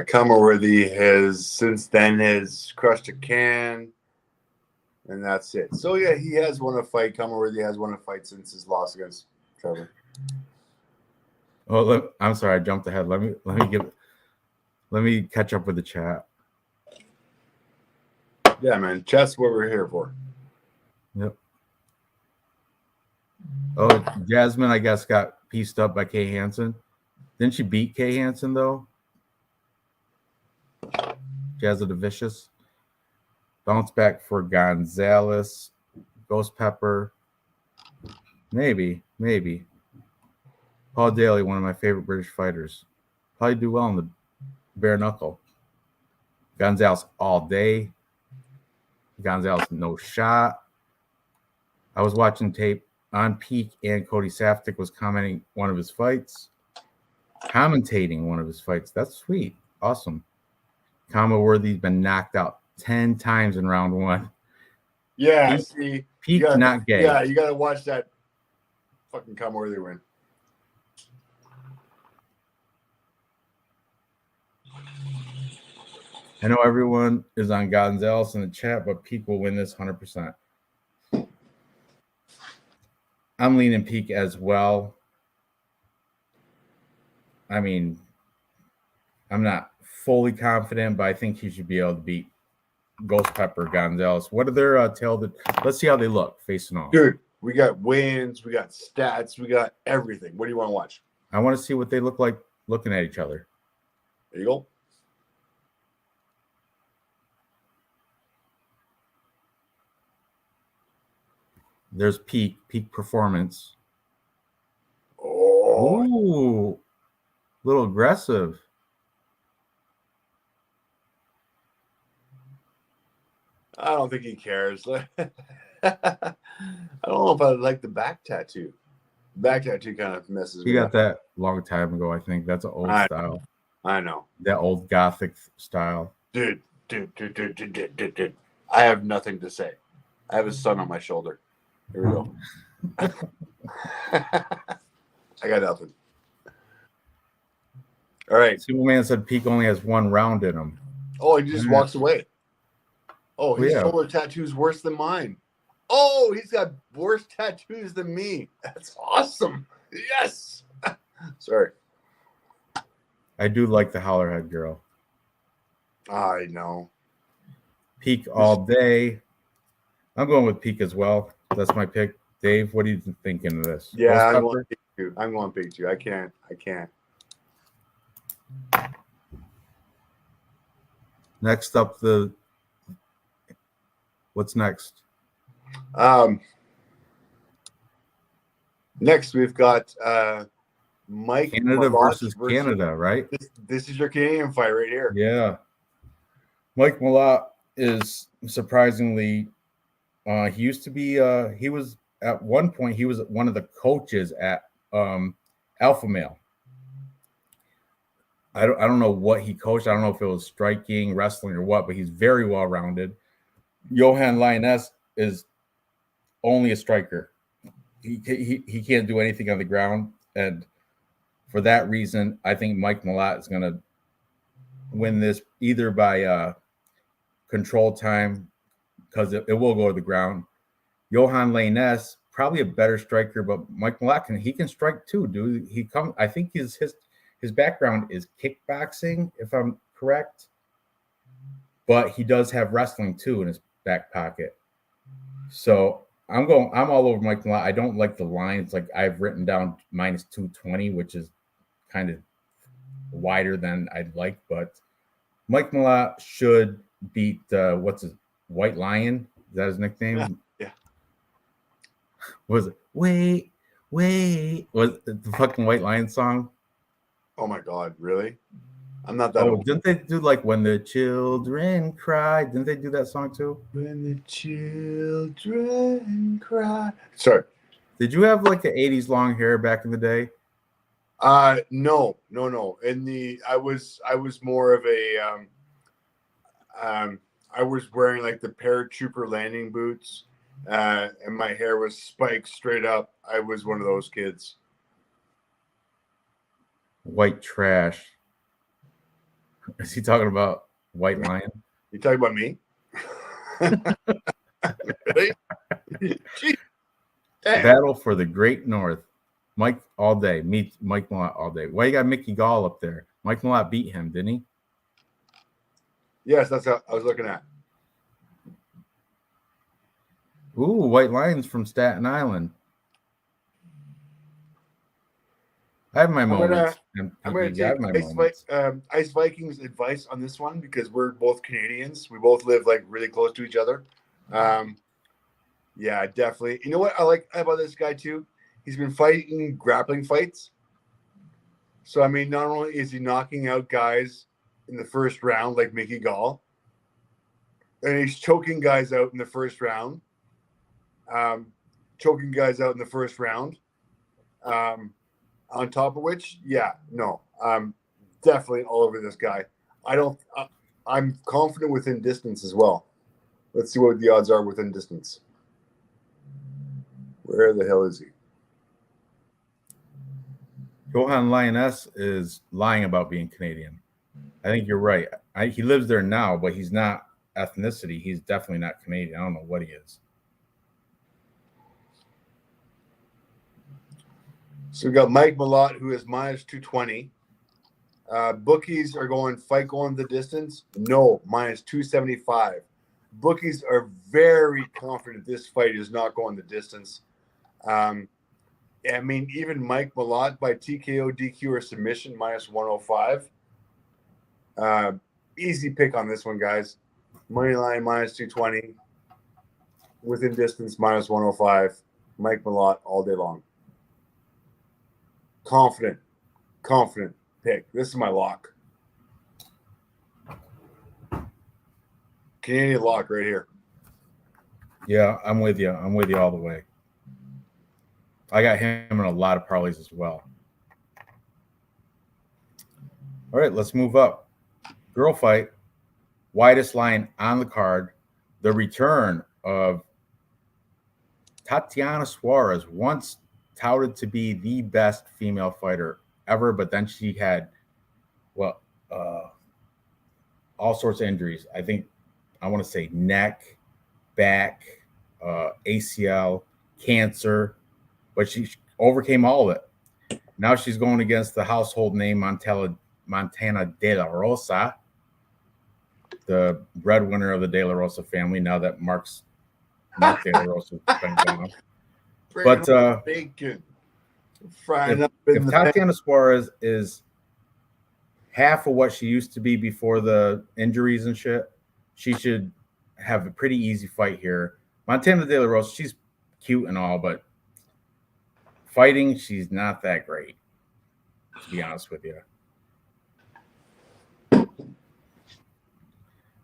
Kama Worthy has since then has crushed a can, and that's it. So he has won a fight. Kama Worthy has won a fight since his loss against Trevor. Oh, I'm sorry, I jumped ahead. Let me catch up with the chat. Yeah, man. Chat's what we're here for. Yep. Oh, Jasmine, I guess, got pieced up by Kay Hansen. Didn't she beat Kay Hansen, though? Jazza the Vicious. Bounce back for Gonzalez. Ghost Pepper. Maybe. Paul Daly, one of my favorite British fighters. Probably do well in the bare knuckle. Gonzalez all day. Gonzalez no shot. I was watching tape on Peak, and Cody Saftik was commentating one of his fights. That's sweet. Awesome. Kama Worthy's been knocked out 10 times in round 1. Yeah, Peak not gay. Yeah, you got to watch that fucking Kama Worthy win. I know everyone is on Gonzalez in the chat, but Peak will win this 100%. I'm leaning Peak as well. I mean, I'm not fully confident, but I think he should be able to beat Ghost Pepper Gonzalez. What are their tail? Let's see how they look facing off. Dude, we got wins, we got stats, we got everything. What do you want to watch? I want to see what they look like looking at each other. There you go. There's Peak performance. Oh, ooh, a little aggressive. I don't think he cares. I don't know if I like the back tattoo. Back tattoo kind of messes me He got up. that long time ago, I think. That's an old style. I know. That old Gothic style. Dude. I have nothing to say. I have a sun on my shoulder. Here we go. I got nothing. All right. Superman said Peak only has one round in him. Oh, he just walks away. Oh, his yeah. shoulder tattoo's worse than mine. Oh, he's got worse tattoos than me. That's awesome. Yes. Sorry. I do like the Hollerhead girl. I know. Peak all day. I'm going with Peak as well. That's my pick. Dave, what are you thinking of this? Yeah, I'm going Peak too. I'm going Peak too. I can't. Next up, what's next? Next we've got Mike Canada versus Canada, right? This is your Canadian fight right here. Yeah. Mike Malott is surprisingly he used to be he was at one point he was one of the coaches at Alpha Male. I don't know what he coached. I don't know if it was striking, wrestling, or what, but he's very well rounded. Johan Lioness is only a striker. He can't do anything on the ground, and for that reason, I think Mike Malott is going to win this either by control time, because it will go to the ground. Johan Lioness, probably a better striker, but Mike Malott can strike too, dude. I think his background is kickboxing, if I'm correct, but he does have wrestling too in his back pocket. So I'm all over Mike Malott. I don't like the lines. Like I've written down minus 220, which is kind of wider than I'd like, but Mike Malott should beat what's his White Lion? Is that his nickname? Yeah. What was it? Wait. Was it the fucking White Lion song? Oh my God, really? I'm not that old. Didn't they do like When the Children Cry? Didn't they do that song too? When the children cry. Sorry. Did you have like the 80s long hair back in the day? No. I was more of a I was wearing like the paratrooper landing boots, and my hair was spiked straight up. I was one of those kids. White trash. Is he talking about White Lion? You talking about me? Really? Battle for the Great North. Mike all day. Meet Mike Malott all day. Why you got Mickey Gall up there? Mike Malott beat him, didn't he? Yes, that's what I was looking at. Ooh, White Lion's from Staten Island. I have my moments. I'm going to take Ice Vikings advice on this one because we're both Canadians. We both live like really close to each other. Yeah, definitely. You know what I like about this guy too? He's been fighting grappling fights. So, I mean, not only is he knocking out guys in the first round like Mickey Gall, and he's choking guys out in the first round. On top of which, I'm definitely all over this guy. I'm confident within distance as well. Let's see what the odds are within distance. Where the hell is he? Johan Lioness is lying about being Canadian. I think you're right. He lives there now, but he's not ethnicity. He's definitely not Canadian. I don't know what he is. So we got Mike Malott, who is minus 220. Bookies are going fight going the distance. No, minus 275. Bookies are very confident this fight is not going the distance. I mean, even Mike Malott by TKO, DQ, or submission, minus 105. Easy pick on this one, guys. Money line, minus 220. Within distance, minus 105. Mike Malott all day long. Confident pick. This is my lock. Canadian lock right here. Yeah, I'm with you. I'm with you all the way. I got him in a lot of parlays as well. All right, let's move up. Girl fight, widest line on the card. The return of Tatiana Suarez, once touted to be the best female fighter ever, but then she had, all sorts of injuries. I think I want to say neck, back, ACL, cancer, but she overcame all of it. Now she's going against the household name Montana De La Rosa, the breadwinner of the De La Rosa family. Now that Mark De La Rosa has been gone. But bacon. If Tatiana Suarez is half of what she used to be before the injuries and shit, she should have a pretty easy fight here. Montana De La Rosa, she's cute and all, but fighting, she's not that great, to be honest with you.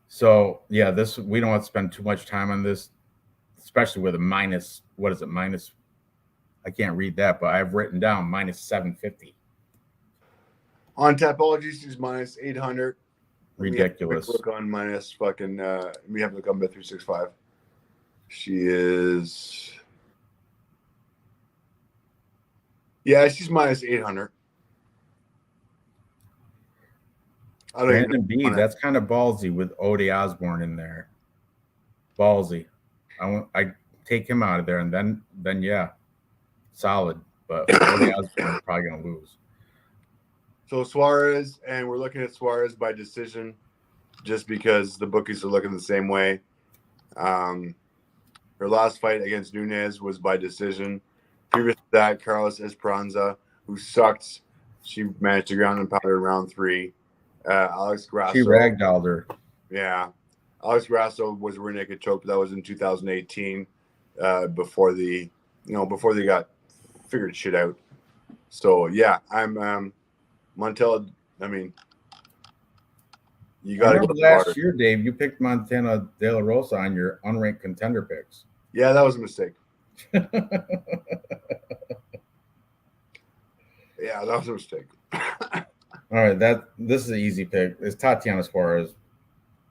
So, yeah, we don't have to spend too much time on this, especially with a minus, what is it, minus, I can't read that, but I've written down minus 750. On Tapology, she's minus 800. Ridiculous. Look on minus fucking, we have to look on bet 365. She is, yeah, she's minus 800. Brandon B, that's kind of ballsy with Ode Osborne in there. Ballsy. I take him out of there, and then yeah, solid. But Ode Osborne is probably gonna lose. So Suarez, and we're looking at Suarez by decision, just because the bookies are looking the same way. Her last fight against Nunes was by decision. Previous to that, Carlos Esperanza, who sucked, she managed to ground and pound her in round 3. Alex Grasso. She ragdolled her. Yeah. Alex Grasso was a rear naked choke, but that was in 2018, before they got figured shit out. So yeah, I'm Montella. I mean, you got to go last year, Dave. You picked Montana De La Rosa on your unranked contender picks. Yeah, that was a mistake. Yeah, that was a mistake. All right, this is an easy pick. It's Tatiana Suarez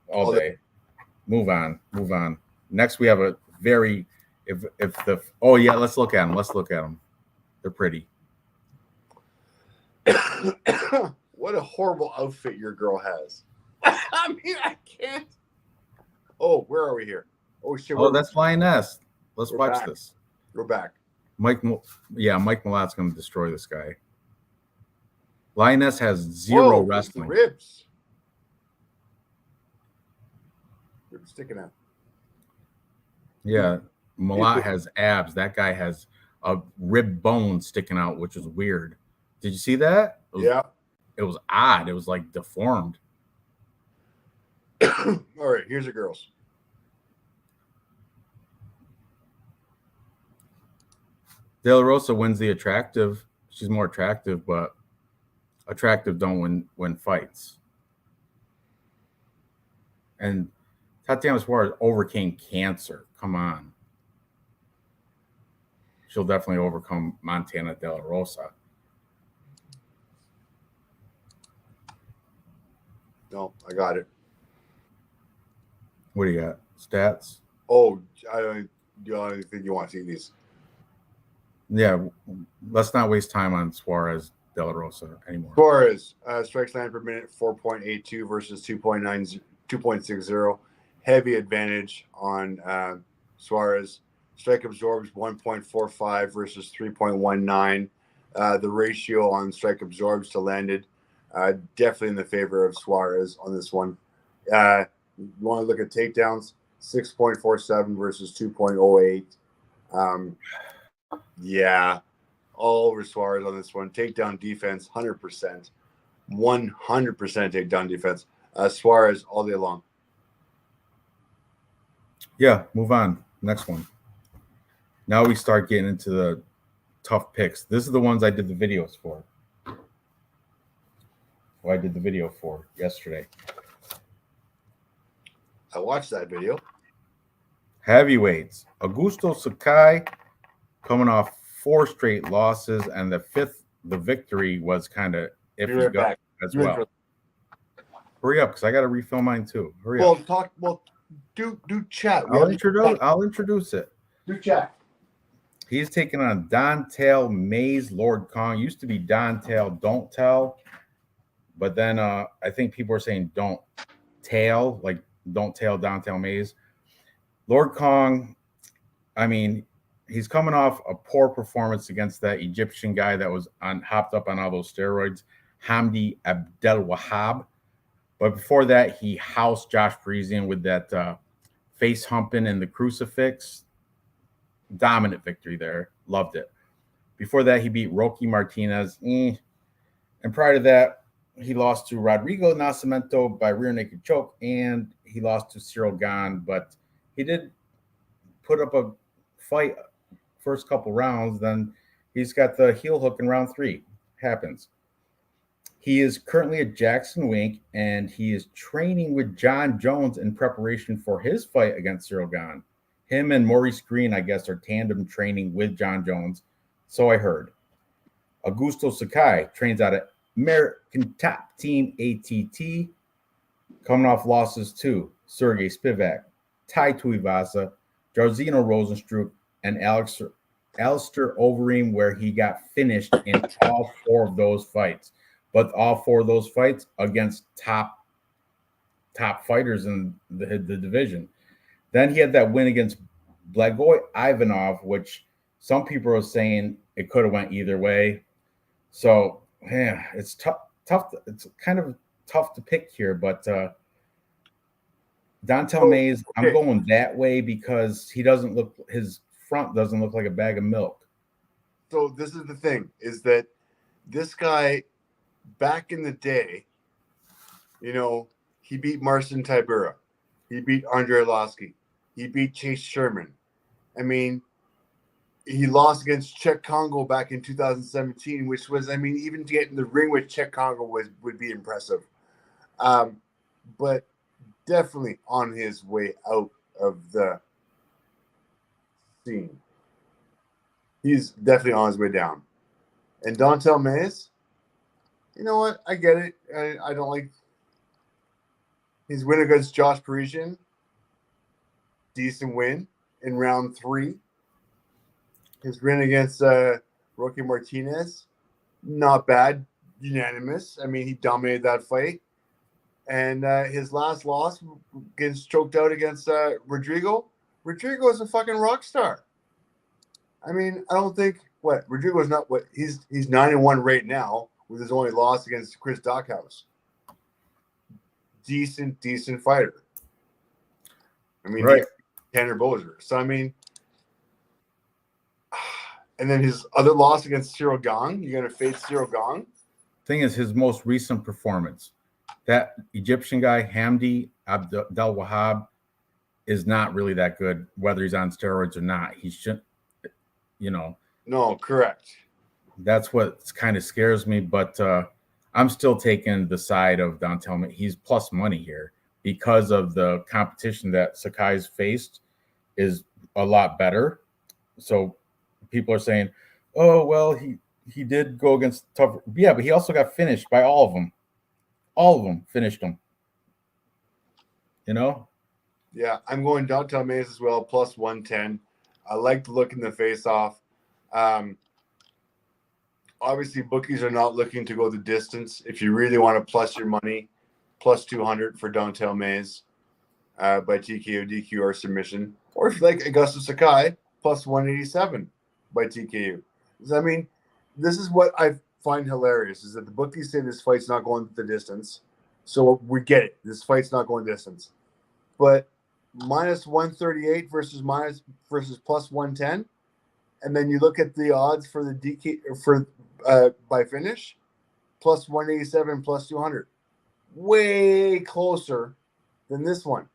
all day. Move on. Next, we have a very let's look at them. They're pretty. What a horrible outfit your girl has. I mean, I can't. Oh, where are we here? Oh shit. Oh, that's Lioness. Let's watch this. We're back. Mike Malott's going to destroy this guy. Lioness has zero wrestling. Ribs sticking out. Yeah, Malott has abs. That guy has a rib bone sticking out, which is weird. Did you see that? It was odd. It was like deformed. All right, here's the girls. De La Rosa wins the attractive. She's more attractive, but attractive don't win fights. And Tatiana Suarez overcame cancer. Come on. She'll definitely overcome Montana De La Rosa. No, I got it. What do you got? Stats? Oh, I don't think you want to see these. Yeah, let's not waste time on Suarez. De La Rosa anymore. Suarez, strikes land per minute, 4.82 versus 2.60. Heavy advantage on Suarez. Strike absorbs 1.45 versus 3.19. The ratio on strike absorbs to landed, definitely in the favor of Suarez on this one. You want to look at takedowns, 6.47 versus 2.08. Yeah, all over Suarez on this one. Takedown defense, 100%. 100% takedown defense. Suarez all day long. Yeah, move on. Next one. Now we start getting into the tough picks. This is the ones I did the videos for. I did the video for yesterday. I watched that video. Heavyweights. Augusto Sakai coming off 4 straight losses, and the victory was kind of iffy Back as well. Hurry up, because I got to refill mine too. Hurry up. Do chat. I'll introduce it. Do chat. He's taking on Don'Tale Mayes, Lord Kong. Used to be Don'Tale Don't Tell, but then I think people are saying Don't Tail, like Don't Tail Don'Tale Mayes. Lord Kong, I mean, he's coming off a poor performance against that Egyptian guy that was hopped up on all those steroids, Hamdi Abdelwahab. But before that, he housed Josh Parisian with that face humping and the crucifix. Dominant victory there. Loved it. Before that, he beat Rocky Martinez. And prior to that, he lost to Rodrigo Nascimento by rear naked choke, and he lost to Cyril Gane. But he did put up a fight first couple rounds. Then he's got the heel hook in round 3. Happens. He is currently at Jackson Wink, and he is training with John Jones in preparation for his fight against Cyril Gane. Him and Maurice Green, I guess, are tandem training with John Jones. So I heard. Augusto Sakai trains out of American Top Team ATT, coming off losses to Sergey Spivak, Tai Tuivasa, Jairzinho Rosenstruck, and Alistair Overeem, where he got finished in all 4 of those fights. But all 4 of those fights against top fighters in the division. Then he had that win against Blagoy Ivanov, which some people are saying it could have went either way. So, yeah, it's tough. It's kind of tough to pick here, but Don'Tale Mayes, I'm going that way because his front doesn't look like a bag of milk. So this is the thing, is that this guy, back in the day, he beat Marcin Tybura. He beat Andre Arlovski. He beat Chase Sherman. I mean, he lost against Czech Congo back in 2017, which was, even to get in the ring with Czech Congo would be impressive. But definitely on his way out of the scene. He's definitely on his way down. And Don'Tale Mayes, you know what? I get it. I don't like his win against Josh Parisian. Decent win in round 3. His win against Rocky Martinez, not bad, unanimous. He dominated that fight. And his last loss gets choked out against Rodrigo. Rodrigo is a fucking rock star. I don't think Rodrigo's not he's 9-1 right now with his only loss against Chris Dockhouse. Decent fighter. Right. Tanner Boser. So and then his other loss against Cyril Gane. You're gonna face Cyril Gane. Thing is, his most recent performance, that Egyptian guy Hamdi Abdelwahab, is not really that good, whether he's on steroids or not. He shouldn't, No, correct. That's what kind of scares me, but I'm still taking the side of Don'Tale Mayes. He's plus money here because of the competition that Sakai's faced is a lot better. So people are saying, oh, well, he did go against tough. Yeah, but he also got finished by all of them. All of them finished him. Yeah, I'm going Don'Tale Mayes as well, plus 110. I like the look in the face-off. obviously bookies are not looking to go the distance. If you really want to plus your money, plus 200 for Dontel Mays by TKO, DQ, or submission. Or if you like Augusto Sakai, plus 187 by TKO. I mean, this is what I find hilarious, is that the bookies say this fight's not going the distance. So we get it. This fight's not going distance. But minus 138 versus plus 110. And then you look at the odds for the DK by finish, plus 187, plus 200. Way closer than this one.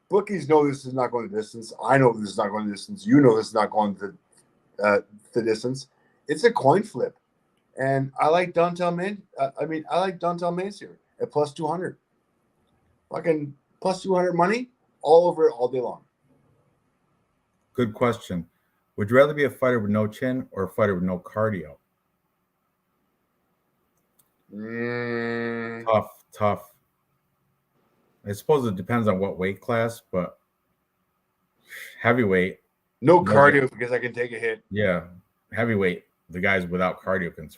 Bookies know this is not going the distance. I know this is not going the distance. You know this is not going the distance. It's a coin flip. And I like Dontel Mays. I like Dontel Mays here at plus 200. Fucking plus 200 money all over it all day long. Good question. Would you rather be a fighter with no chin or a fighter with no cardio? Tough. I suppose it depends on what weight class, but heavyweight. No cardio because I can take a hit. Yeah, heavyweight, the guys without cardio can.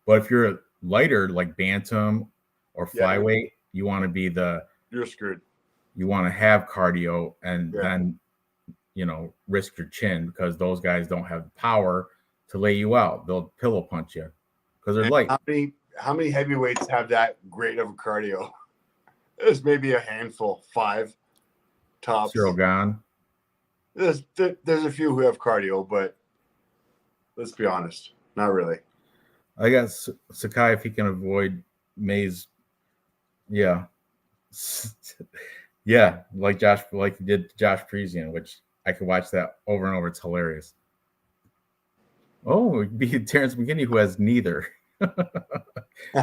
But if you're lighter, like bantam or flyweight, you want to be you're screwed. You want to have cardio and then, risk your chin, because those guys don't have the power to lay you out. They'll pillow punch you because they're light. How many heavyweights have that great of a cardio? There's maybe a handful, 5 tops. Cyril Gahn. There's a few who have cardio, but let's be honest, not really. I got Sakai if he can avoid Mays. Yeah. Yeah, like he did Josh Parisian, which I could watch that over and over. It's hilarious. Oh, it'd be Terrence McKinney, who has neither.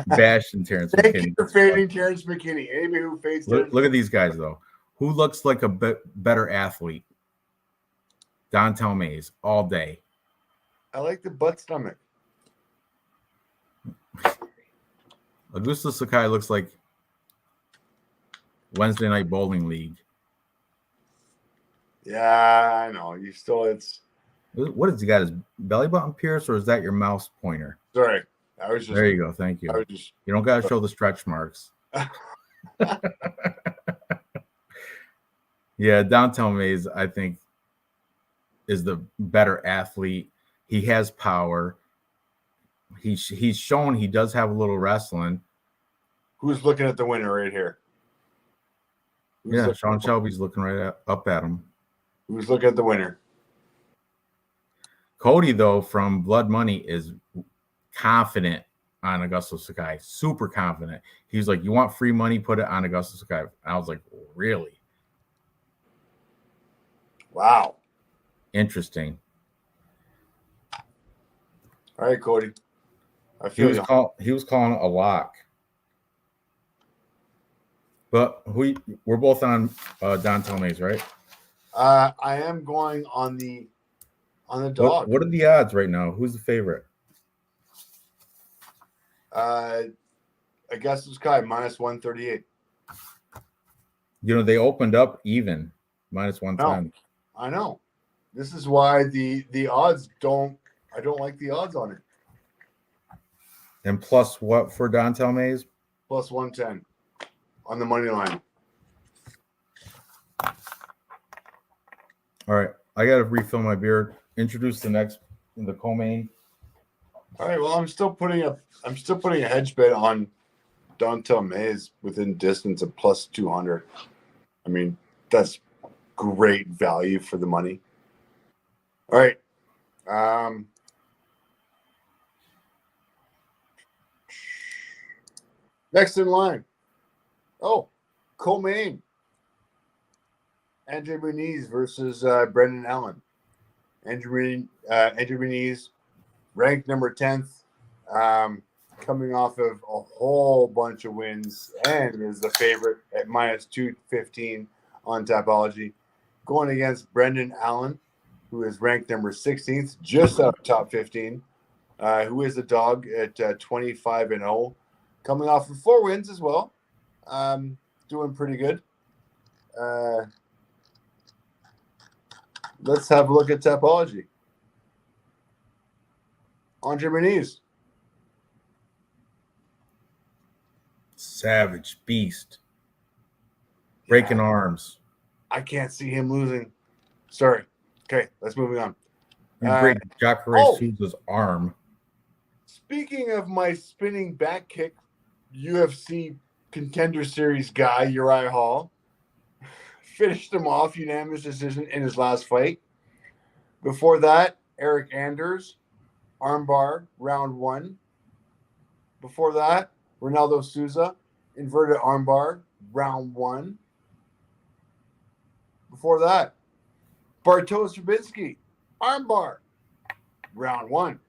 Bash and Terrence McKinney. Thank you for fading Terrence McKinney. Anybody who fades look at these guys, though. Who looks like a better athlete? Dontel Mays all day. I like the butt stomach. Augusto Sakai looks like Wednesday Night Bowling League. Yeah, I know. What has he got? His belly button pierced, or is that your mouse pointer? Sorry. I was just. There you go. Thank you. You don't got to show the stretch marks. Yeah, Dontel Mays, I think, is the better athlete. He has power. He's shown he does have a little wrestling. Who's looking at the winner right here? Sean Shelby's looking right up at him. Who's looking at the winner? Cody, though, from Blood Money, is confident on Augusto Sakai. Super confident. He's like, you want free money? Put it on Augusto Sakai. I was like, really? Wow. Interesting. All right, Cody. He was calling it a lock. But we're both on Dontel Mays, right? I am going on the dog. What are the odds right now? Who's the favorite? I guess it's Kai minus 138. They opened up even minus 110. I know. This is why the odds I don't like the odds on it. And plus what for Dontel Mays? Plus 110 on the money line. All right. I got to refill my beer. Introduce the co-main. All right. Well, I'm still putting a hedge bet on Dontel Mays within distance of plus 200. I mean, that's great value for the money. All right. Next in line. Oh, co-main. Andre Muniz versus Brendan Allen. Andre Muniz, ranked number 10th, coming off of a whole bunch of wins, and is the favorite at minus 215 on Tapology. Going against Brendan Allen, who is ranked number 16th, just out of top 15, who is a dog at 25-0, coming off of 4 wins as well. Doing pretty good. Let's have a look at Tapology. Andre Muniz. Savage beast. Breaking arms. I can't see him losing. Sorry. Okay, let's move on. You break Jacare Souza's arm. Speaking of my spinning back kick, UFC Contender Series guy, Uriah Hall, finished him off unanimous decision in his last fight. Before that, Eric Anders, armbar, round 1. Before that, Ronaldo Souza, inverted armbar, round 1. Before that, Bartosz Rubinski, armbar, round 1.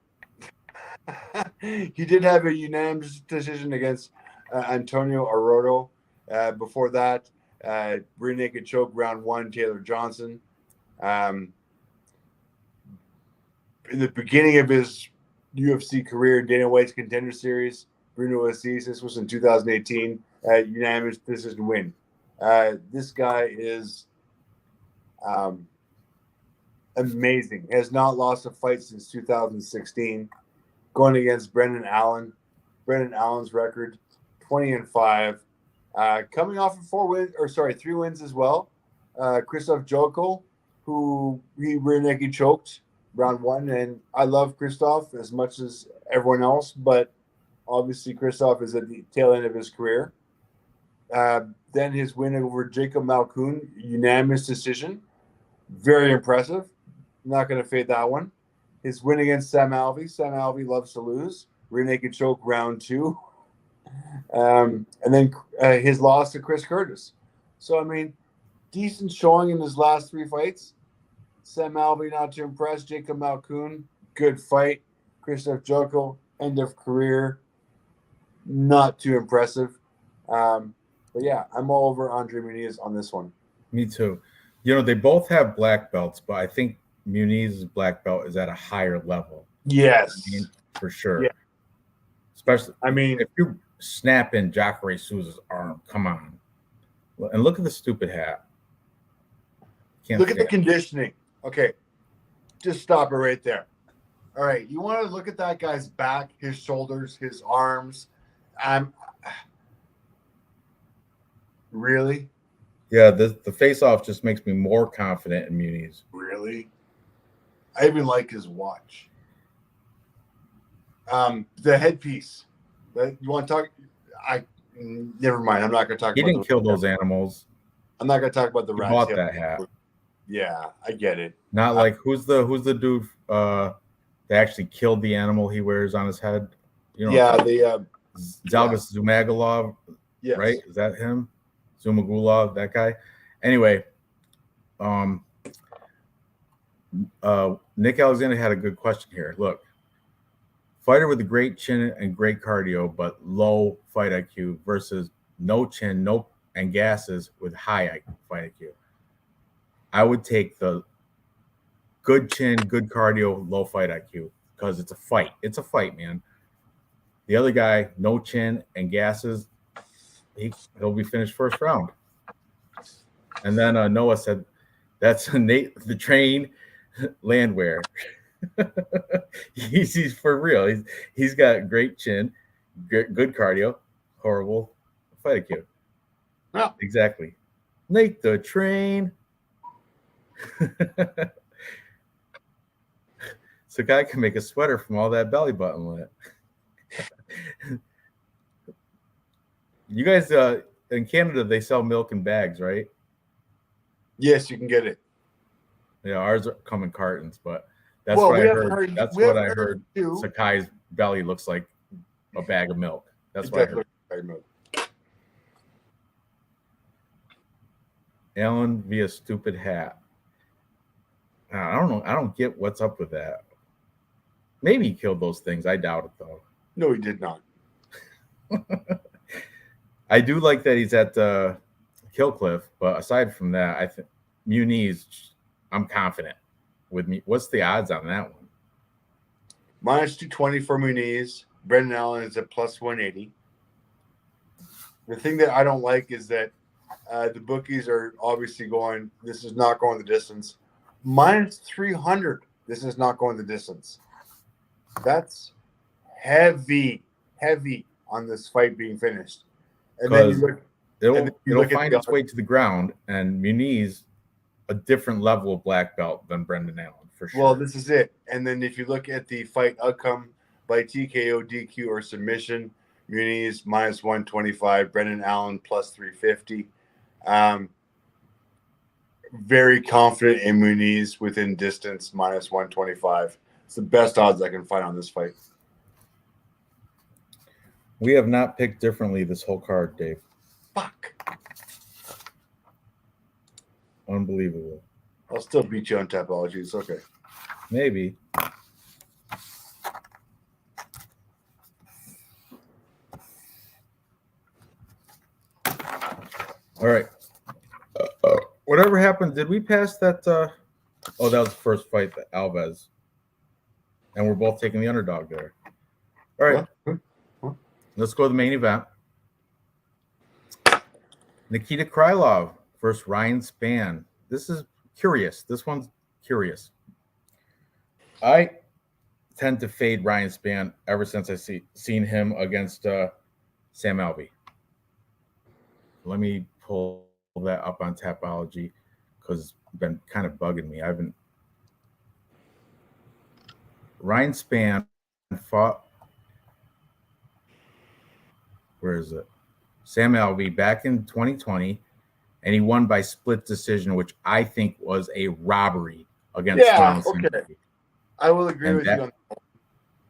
He did have a unanimous decision against Antonio Arroyo. Before that, rear naked choke, round 1, Taylor Johnson. In the beginning of his UFC career, Dana White's Contender Series, Bruno Assis, this was in 2018, unanimous decision win. This guy is amazing. Has not lost a fight since 2016. Going against Brendan Allen. Brendan Allen's record, 20-5. Coming off of 3 wins as well. Krzysztof Joko, who he rear naked choked round 1, and I love Krzysztof as much as everyone else, but obviously Krzysztof is at the tail end of his career. Then his win over Jacob Malkoun, unanimous decision. Very impressive. Not going to fade that one. His win against Sam Alvey. Sam Alvey loves to lose. Rear naked choke, round 2. And then his loss to Chris Curtis. So, I mean, decent showing in his last 3 fights. Sam Alvey, not too impressed. Jacob Malkoun, good fight. Krzysztof Joko, end of career, not too impressive. But yeah, I'm all over Andre Muniz on this one. Me too. You know, they both have black belts, but I think Muniz's black belt is at a higher level. Yes. I mean, for sure. Yeah. Especially, I mean, if you snap in Jacare Souza's arm, come on. And look at the stupid hat. Look at the conditioning. Okay. Just stop it right there. All right. You want to look at that guy's back, his shoulders, his arms. Really? Yeah, the face-off just makes me more confident in Muniz. Really? I even like his watch. The headpiece. You want to talk? Never mind. I'm not going to talk. He didn't kill those animals. I'm not going to talk about the he rats. Bought that hat. Yeah, I get it. Not like who's the dude that actually killed the animal he wears on his head? You know. Yeah, the Zalgas Zumagulov. Yes. Right? Is that him? Zumagulov, that guy. Anyway, Nick Alexander had a good question here. Look, fighter with a great chin and great cardio, but low fight IQ versus no chin, no and gases with high fight IQ. I would take the good chin, good cardio, low fight IQ because it's a fight. It's a fight, man. The other guy, no chin and gases, he'll be finished first round. And then Noah said, that's the train landwear. he's for real. He's got great chin, good cardio, horrible fight IQ. Oh. Exactly. Nate the train. So a guy can make a sweater from all that belly button lit. You guys in Canada, they sell milk in bags, right? Yes, you can get it. Yeah, ours come in cartons, but that's what I heard. That's what I heard. Too. Sakai's belly looks like a bag of milk. That's what I heard. Alan via stupid hat. I don't know. I don't get what's up with that. Maybe he killed those things. I doubt it, though. No, he did not. I do like that he's at Killcliff, but aside from that, I think Muniz, I'm confident with me. What's the odds on that one? Minus 220 for Muniz. Brendan Allen is at plus 180. The thing that I don't like is that the bookies are obviously going, this is not going the distance. Minus 300, this is not going the distance. That's heavy on this fight being finished. And then Because it'll find its way to the ground, and Muniz a different level of black belt than Brendan Allen for sure. Well, this is it. And then if you look at the fight outcome by TKO, DQ, or submission, Muniz minus 125, Brendan Allen plus 350. Very confident in Muniz within distance, minus 125. It's the best odds I can find on this fight. We have not picked differently this whole card, Dave. Fuck. Unbelievable. I'll still beat you on Tapology. It's okay. Maybe. All right. Whatever happened, did we pass that? That was the first fight, the Alves. And we're both taking the underdog there. All right. What? Let's go to the main event. Nikita Krylov versus Ryan Spann. This is curious. This one's curious. I tend to fade Ryan Spann ever since I seen him against Sam Alvey. Let me pull that up on Tapology because it's been kind of bugging me. Ryan Spann fought. Where is it? Sam Alvey back in 2020, and he won by split decision, which I think was a robbery against Sterling Sandberg. I will agree with you.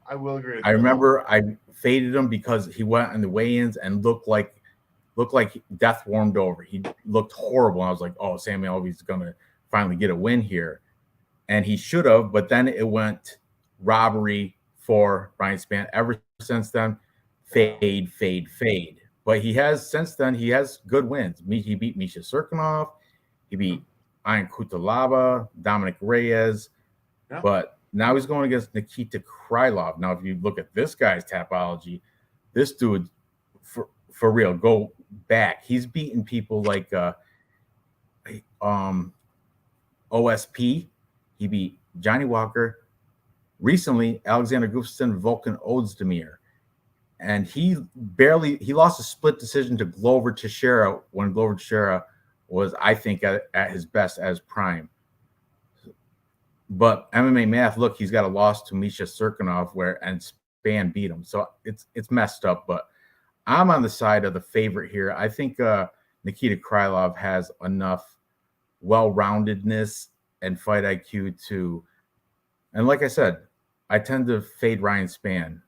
I will agree with you. I remember I faded him because he went in the weigh-ins and looked like death warmed over. He looked horrible. I was like, oh, Sam Alvey's going to finally get a win here. And he should have, but then it went robbery for Ryan Spann. Ever since then, fade. But since then, he has good wins. He beat Misha Serkinov. He beat Ian Kutalaba, Dominic Reyes. Yeah. But now he's going against Nikita Krylov. Now, if you look at this guy's Tapology, this dude, for real, go back. He's beaten people like OSP. He beat Johnny Walker. Recently, Alexander Gustafsson, Volkan Ozdemir. And he lost a split decision to Glover Teixeira when Glover Teixeira was, I think, at his best as prime. But MMA math, look, he's got a loss to Misha Serkinov and Spann beat him. So it's messed up. But I'm on the side of the favorite here. I think Nikita Krylov has enough well-roundedness and fight IQ to, and like I said, I tend to fade Ryan Spann.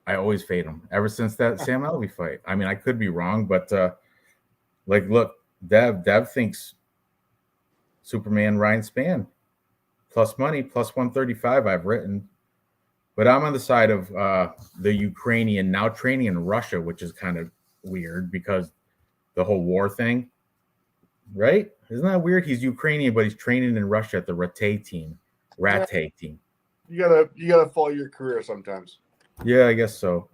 I always fade him ever since that Sam Alvey fight. I mean, I could be wrong, but look, Dev thinks Superman Ryan Spann plus money, plus 135 I've written. But I'm on the side of the Ukrainian now training in Russia, which is kind of weird because the whole war thing, right? Isn't that weird? He's Ukrainian, but he's training in Russia at the Rate team. You gotta follow your career sometimes. Yeah, I guess so.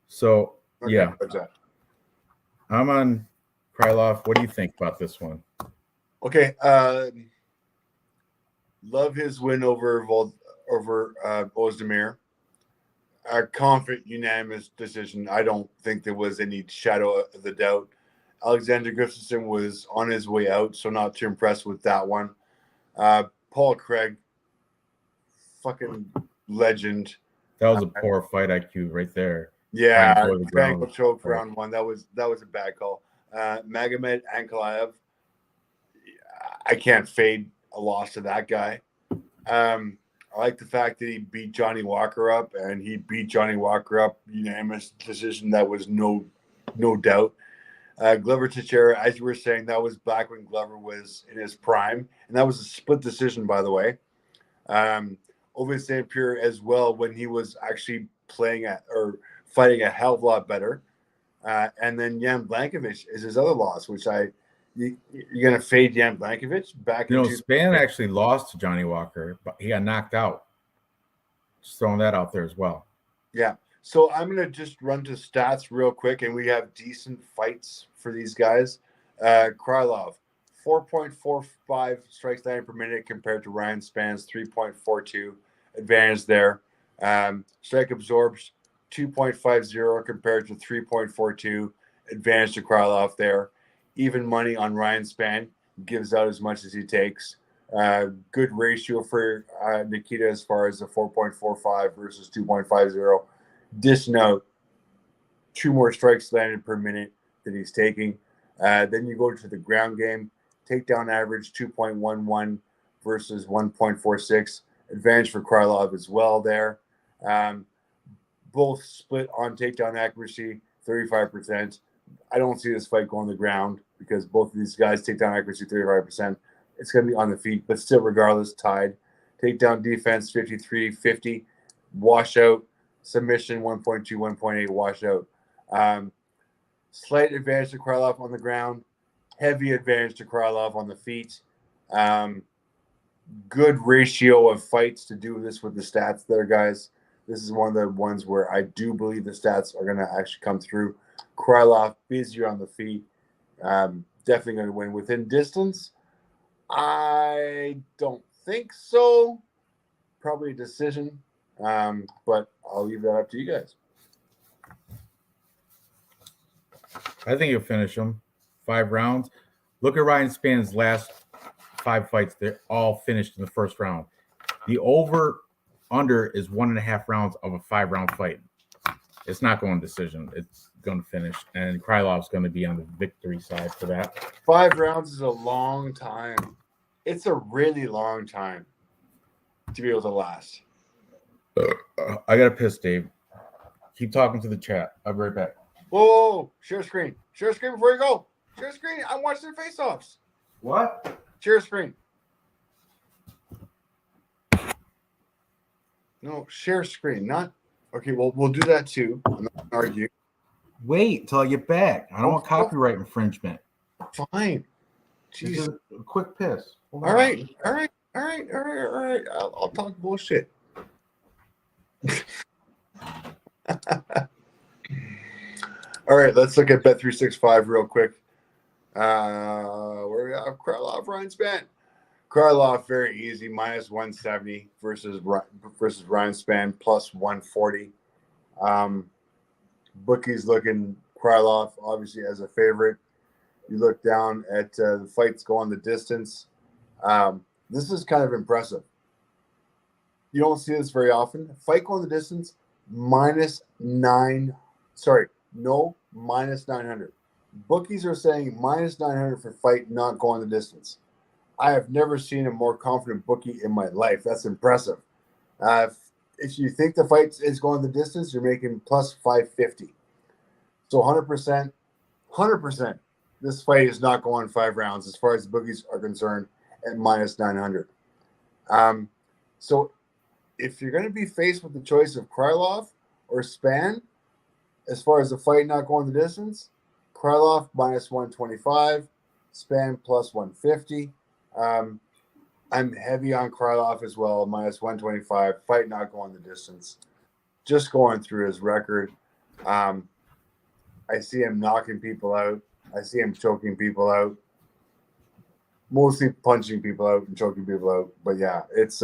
So okay, yeah, I'm on Krylov. What do you think about this one? Okay, love his win over Ozdemir. A confident, unanimous decision. I don't think there was any shadow of the doubt. Alexander Gustafsson was on his way out, so not too impressed with that one. Paul Craig, fucking legend. That was a poor fight IQ right there. Yeah, triangle choke round one. That was a bad call. Magomed Ankalaev, I can't fade a loss to that guy. I like the fact that he beat Johnny Walker up, and he beat Johnny Walker up unanimous decision. That was no doubt. Glover Teixeira, as you were saying, that was back when Glover was in his prime, and that was a split decision, by the way. Over St. Pierre as well, when he was actually fighting a hell of a lot better. And then Jan Blankovic is his other loss, which you're going to fade Jan Blankovic back. Spann actually lost to Johnny Walker, but he got knocked out. Just throwing that out there as well. Yeah. So I'm going to just run to stats real quick, and we have decent fights for these guys. Krylov, 4.45 strikes landed per minute compared to Ryan Spann's 3.42 advantage there. Strike absorbed 2.50 compared to 3.42 advantage to Krylov there. Even money on Ryan Spann, gives out as much as he takes. Good ratio for Nikita as far as the 4.45 versus 2.50. Dishing out 2 more strikes landed per minute that he's taking. Then you go to the ground game. Takedown average 2.11 versus 1.46. Advantage for Krylov as well there. Both split on takedown accuracy, 35%. I don't see this fight going to the ground because both of these guys takedown accuracy 35%. It's going to be on the feet, but still, regardless, tied. Takedown defense 53-50. Washout. Submission 1.2, 1.8. Washout. Slight advantage to Krylov on the ground. Heavy advantage to Krylov on the feet. Good ratio of fights to do this with the stats there, guys. This is one of the ones where I do believe the stats are going to actually come through. Krylov busier on the feet. Definitely going to win. Within distance, I don't think so. Probably a decision. But I'll leave that up to you guys. I think you'll finish him. 5 rounds. Look at Ryan Spann's last 5 fights. They're all finished in the first round. The over-under is 1.5 rounds of a 5-round fight. It's not going to decision. It's going to finish. And Krylov's going to be on the victory side for that. 5 rounds is a long time. It's a really long time to be able to last. I got to piss, Dave. Keep talking to the chat. I'll be right back. Whoa. Share screen. Share screen before you go. Share screen. I'm watching the face-offs. What? Share screen. No, share screen. Not okay. Well, we'll do that too. I'm not gonna argue. Wait till I get back. I don't want copyright infringement. Fine. Jeez. A quick piss. All right. I'll talk bullshit. All right, let's look at Bet365 real quick. Where we have Krylov, Ryan Spann. Krylov, very easy, minus 170 versus Ryan Spann, plus 140. Bookies looking Krylov, obviously, as a favorite. You look down at the fights going the distance. This is kind of impressive. You don't see this very often. Fight going the distance, minus 900. Bookies are saying minus 900 for fight not going the distance. I have never seen a more confident bookie in my life. That's impressive. If you think the fight is going the distance, you're making plus 550. So 100%, this fight is not going 5 rounds as far as the bookies are concerned at minus 900. So if you're going to be faced with the choice of Krylov or Spann, as far as the fight not going the distance, Krylov minus 125, Spann plus 150. I'm heavy on Krylov as well, minus 125, fight not going the distance. Just going through his record. I see him knocking people out. I see him choking people out. Mostly punching people out and choking people out. But yeah, it's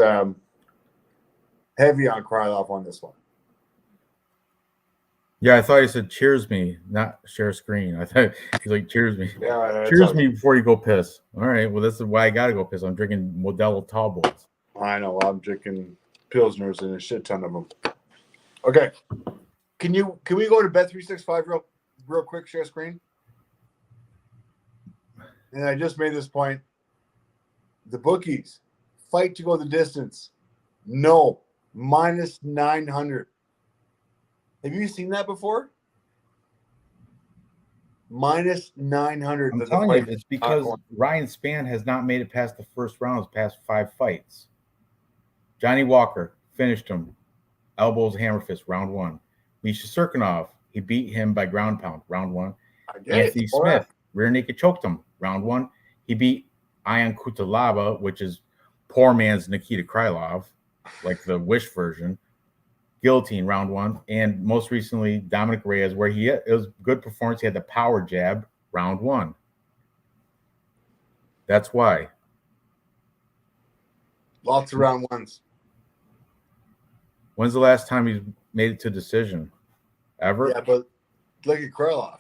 heavy on Krylov on this one. Yeah, I thought he said cheers me, not share screen. I thought he's like cheers me. Yeah, cheers me before you go piss. All right, well, this is why I got to go piss. I'm drinking Modelo Tall Boys. I know. I'm drinking Pilsners and a shit ton of them. Okay. Can we go to Bet365 real quick, share screen? And I just made this point. The bookies, fight to go the distance. No, minus 900. Have you seen that before? Minus 900. I'm telling you, it's because Ryan Spann has not made it past the first round, his past 5 fights. Johnny Walker finished him. Elbows, hammer fist, round 1. Misha Serkinov, he beat him by ground pound, round 1. Anthony Smith, rear naked choked him, round 1. He beat Ion Kutalaba, which is poor man's Nikita Krylov, like the Wish version. Guillotine, round 1. And most recently, Dominic Reyes, where it was good performance. He had the power jab, round 1. That's why. Lots of round ones. When's the last time you made it to decision? Ever? Yeah, but look at Krylov.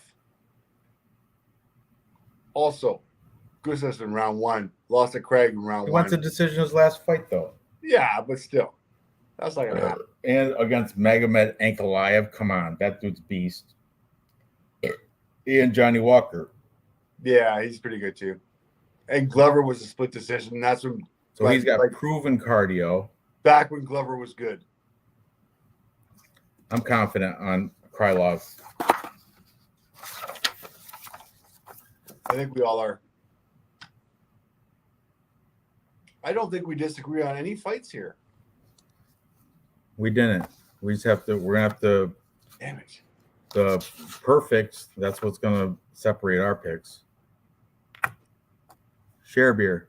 Also, Gustafsson in round one. Lost to Craig in round He one. went to decision his last fight, though. Yeah, but still. That's not going to happen. And against Magomed Ankalaev. Come on. That dude's beast. And Johnny Walker. Yeah, he's pretty good, too. And Glover was a split decision. That's when. So he's got proven cardio. Back when Glover was good. I'm confident on Krylov. I think we all are. I don't think we disagree on any fights here. We didn't. We just have to. We're gonna have to. Damn it. The perfects. That's what's gonna separate our picks. Share beer.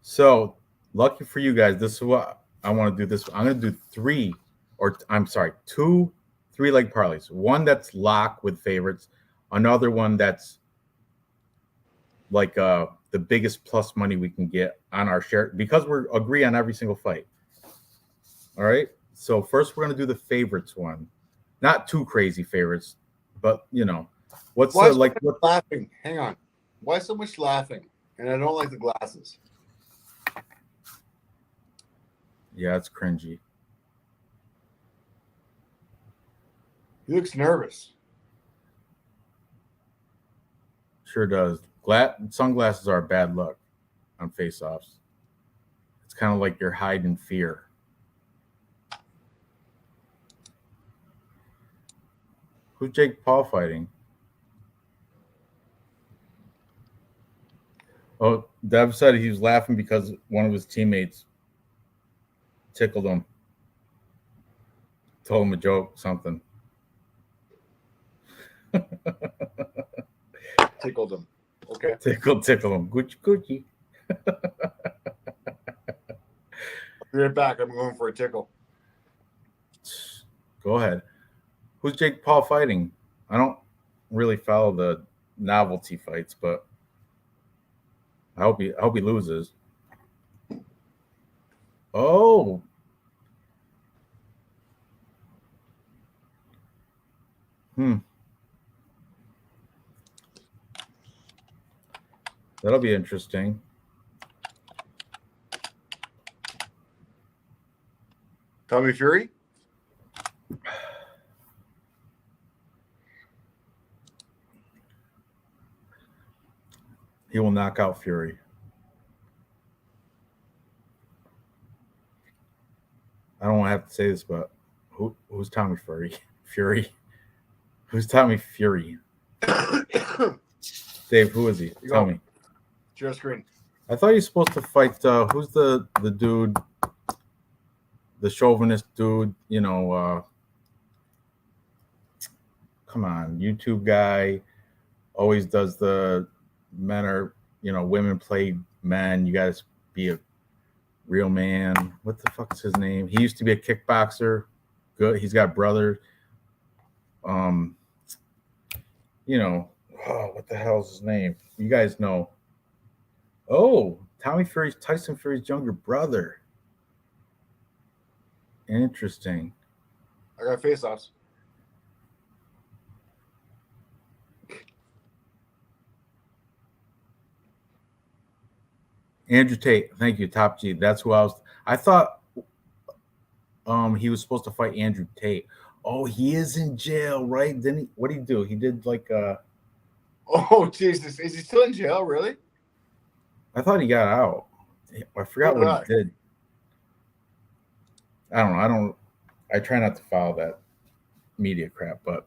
So lucky for you guys. This is what I want to do. This. I'm gonna do 2 3-leg parlays. One that's lock with favorites. Another one that's like the biggest plus money we can get on our share because we're agree on every single fight. All right. So first we're gonna do the favorites one, not too crazy favorites, but what's what laughing? Hang on. Why so much laughing? And I don't like the glasses. Yeah, it's cringy. He looks nervous. Sure does. Sunglasses are bad luck on face-offs. It's kind of like you're hiding fear. Who's Jake Paul fighting? Oh, Dev said he was laughing because one of his teammates tickled him. Told him a joke, something. Tickled him. Okay. Tickle him. Gucci. I'll be right back. I'm going for a tickle. Go ahead. Who's Jake Paul fighting? I don't really follow the novelty fights, but I hope he loses. Oh. That'll be interesting. Tommy Fury? He will knock out Fury. I don't want to have to say this, but who's Tommy Fury? Who's Tommy Fury? Dave, who is he? Tell me. Share screen. I thought you're supposed to fight. Who's the dude? The chauvinist dude. Come on, YouTube guy. Always does the men are. Women play men. You guys be a real man. What the fuck's his name? He used to be a kickboxer. Good. He's got brothers. What the hell's his name? You guys know. Oh, Tyson Fury's younger brother. Interesting. I got face-offs. Andrew Tate. Thank you, Top G. That's who I thought he was supposed to fight Andrew Tate. Oh, he is in jail, right? Didn't he? What did he do? He did like Oh, Jesus. Is he still in jail, really? I thought he got out. I forgot what he did. I don't know. I try not to follow that media crap, but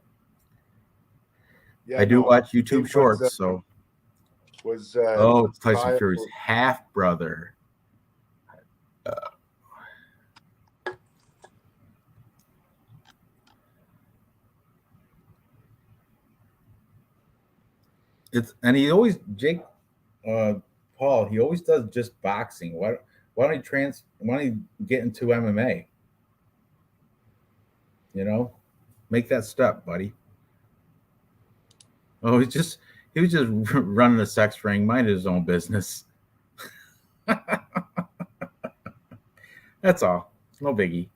I do watch YouTube shorts. So Tyson Fury's half brother. Jake Paul, he always does just boxing. Why don't he get into MMA? Make that step, buddy. Oh, He was just running a sex ring, minding his own business. That's all. No biggie.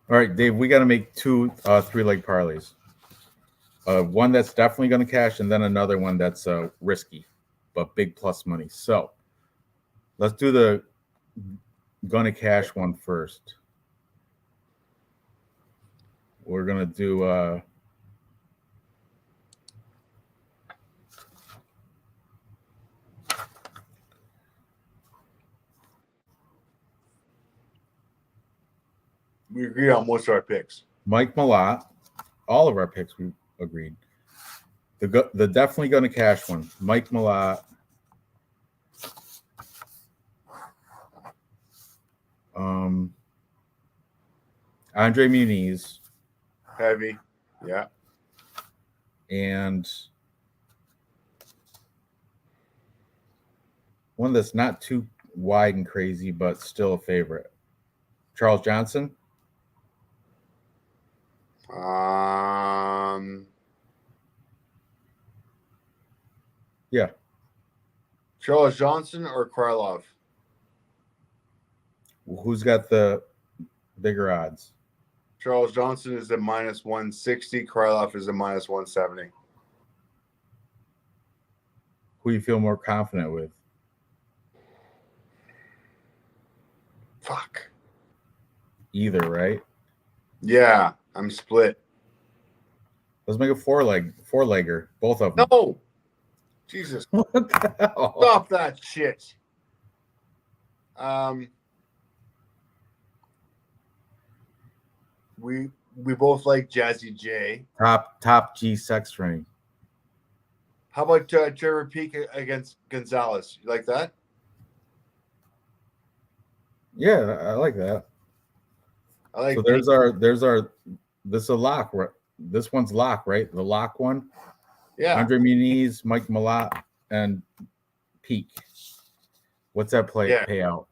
All right, Dave, we got to make two 3-leg parlays. One that's definitely going to cash, and then another one that's risky, but big plus money. So let's do the going to cash one first. We're going to do we agree on most of our picks. Mike Malott. All of our picks we agreed. The definitely going to cash one. Mike Malott. Andre Muniz. Heavy. Yeah. And one that's not too wide and crazy, but still a favorite. Charles Johnson. Yeah. Charles Johnson or Krylov? Who's got the bigger odds? Charles Johnson is at -160. Krylov is at -170. Who you feel more confident with? Fuck. Either, right? Yeah, I'm split. Let's make a four-legger, both of them. No. Jesus. What the hell? Stop that shit. We both like Jazzy J. Top G sex ring. How about Trevor Peak against Gonzalez? You like that? Yeah, I like that. I like. So there's our. This is a lock. This one's lock, right? The lock one. Yeah. Andre Muniz, Mike Malott, and Peak. What's that payout?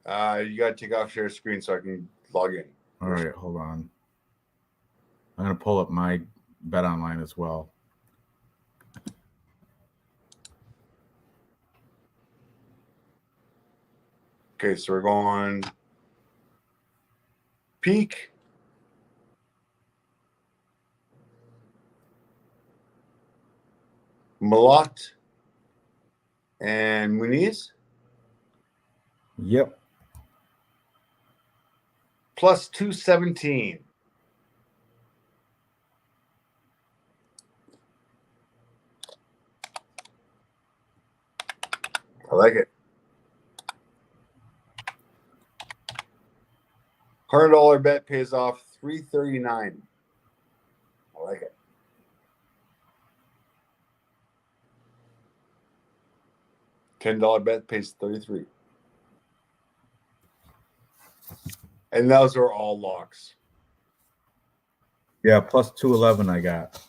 You got to take off share screen so I can log in. All right, hold on. I'm gonna pull up my bet online as well. Okay, so we're going Peak. Malott and Muniz. Yep. Plus 217. I like it. $100 bet pays off $339. I like it. $10 bet pays $33. And those are all locks. Yeah, plus 211 I got.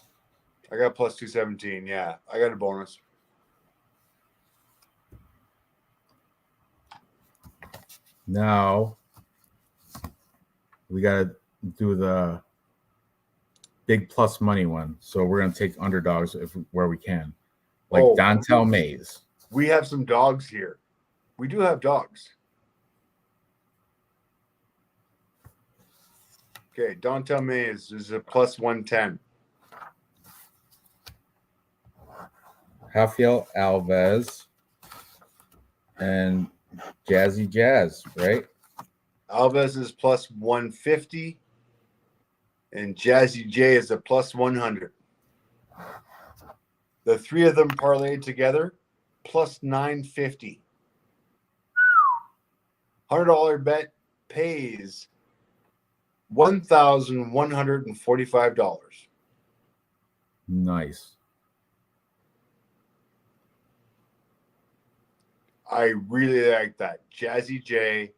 I got plus 217. Yeah, I got a bonus. Now we got to do the big plus money one. So we're going to take underdogs where we can. Like Dontel Mays. We have some dogs here. We do have dogs. Okay, Dontel Mays is a plus 110. Rafael Alves and Jazzy Jazz, right? Alves is plus 150, and Jazzy J is a plus 100. The three of them parlayed together, plus 950. $100 bet pays $1,145. Nice. I really like that. Jazzy J,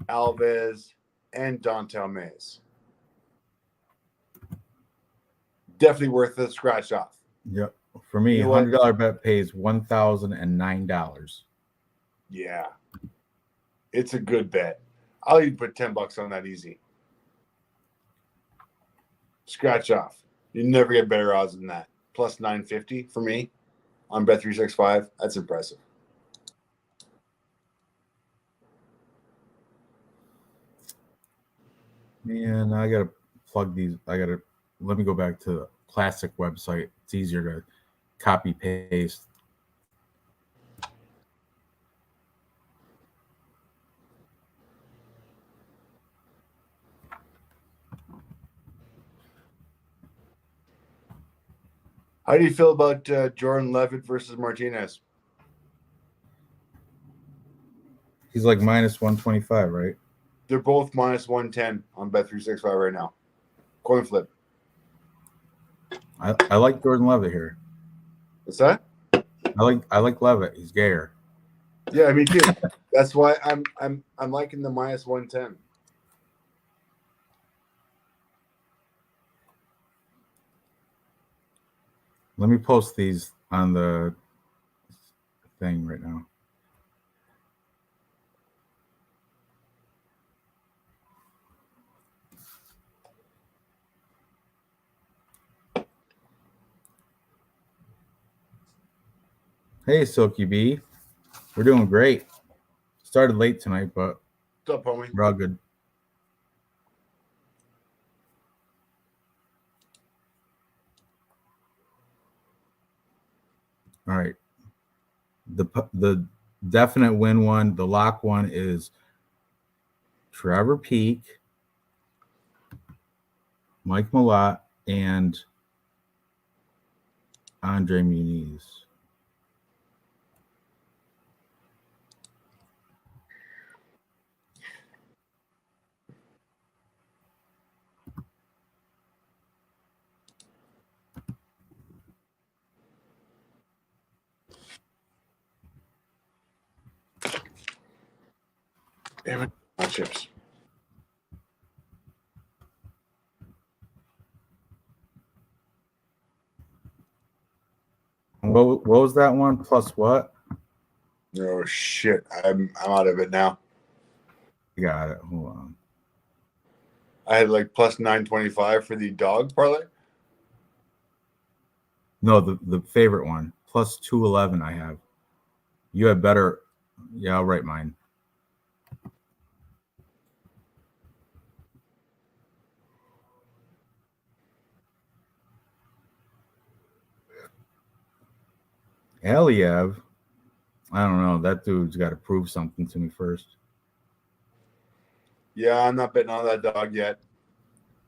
Alves, and Dontel Mays. Definitely worth the scratch off. Yep. For me, $100 bet pays $1,009. Yeah. It's a good bet. I'll even put $10 on that easy. Scratch off. You never get better odds than that. Plus 950 for me on Bet365. That's impressive. Man, I gotta plug these. Let me go back to the classic website. It's easier to copy paste. How do you feel about Jordan Levitt versus Martinez? He's like minus 125, right? They're both minus 110 on Bet365 right now. Coin flip. I like Jordan Levitt here. What's that? I like Levitt. He's gayer. Yeah, me too. That's why I'm liking the minus 110. Let me post these on the thing right now. Hey, Silky B. We're doing great. Started late tonight, but What's up, homie? we're all good. All right. The definite win one, the lock one is Trevor Peak, Mike Malott, and Andre Muniz. Damn it. My chips. What was that one? Plus what? Oh shit. I'm out of it now. Got it. Hold on. I had like plus 925 for the dog parlay. No, the favorite one. Plus 211 I have. You had better. Yeah, I'll write mine. Aliev. I don't know. That dude's got to prove something to me first. Yeah, I'm not betting on that dog yet.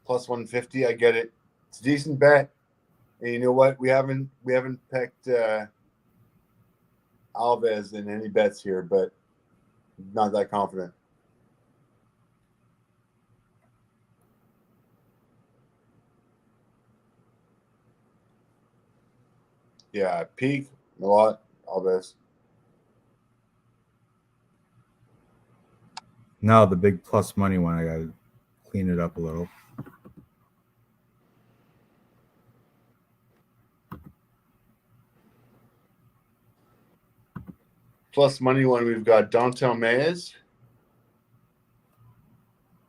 Plus 150, I get it. It's a decent bet. And you know what? We haven't picked Alves in any bets here, but not that confident. Yeah, Peak, Malott, Alves. Now the big plus money one, I got to clean it up a little. Plus money one, we've got Dontel Mays.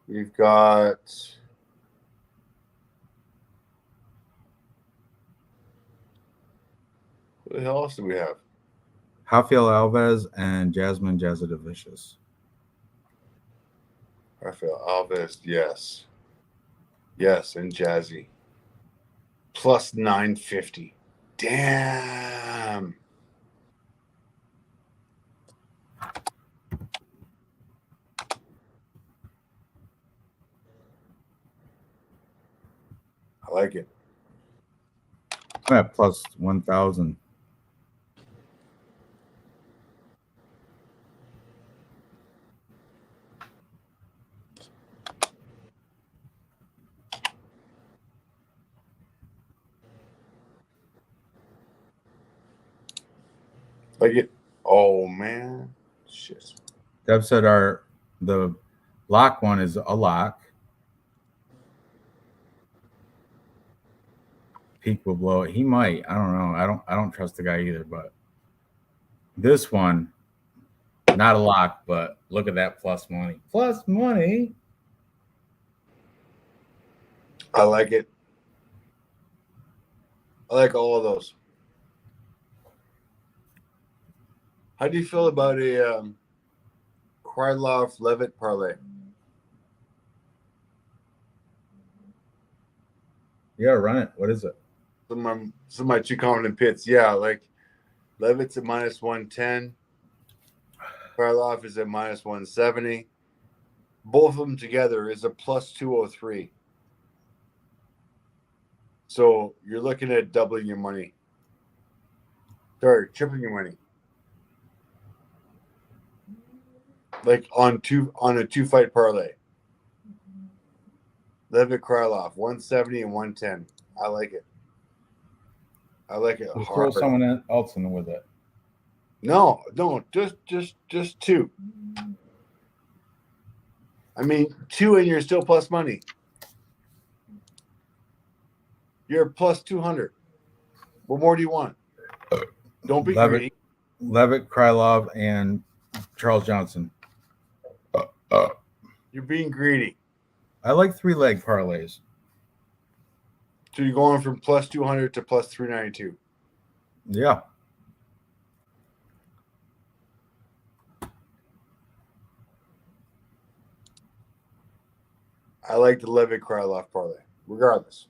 We've got what the hell else do we have? Rafael Alves and Jasmine Jazadovicius. Rafael Alves, yes. Yes, and Jazzy. Plus 950. Damn. I like it. I'm at plus 1,000. Like it. Oh man. Shit. Deb said the lock one is a lock. Peak will blow it. He might. I don't know. I don't trust the guy either, but this one, not a lock, but look at that plus money. Plus money. I like it. I like all of those. How do you feel about a Krylov Levitt parlay? Yeah, run it. What is it? Some of my too confident pits. Yeah, like Levitt's at minus 110. Krylov is at minus 170. Both of them together is a plus 203. So you're looking at doubling your money. Sorry, tripling your money. Like on a 2-fight parlay. Levitt Krylov, 170 and 110. I like it. I like it We'll hard. throw someone else in with it. No, just 2. I mean, 2 and you're still plus money. You're plus 200. What more do you want? Don't be greedy. Levitt, Krylov, and Charles Johnson. You're being greedy. I like 3-leg parlays. So you're going from plus 200 to plus 392. Yeah. I like the Levitt Krylov parlay, regardless.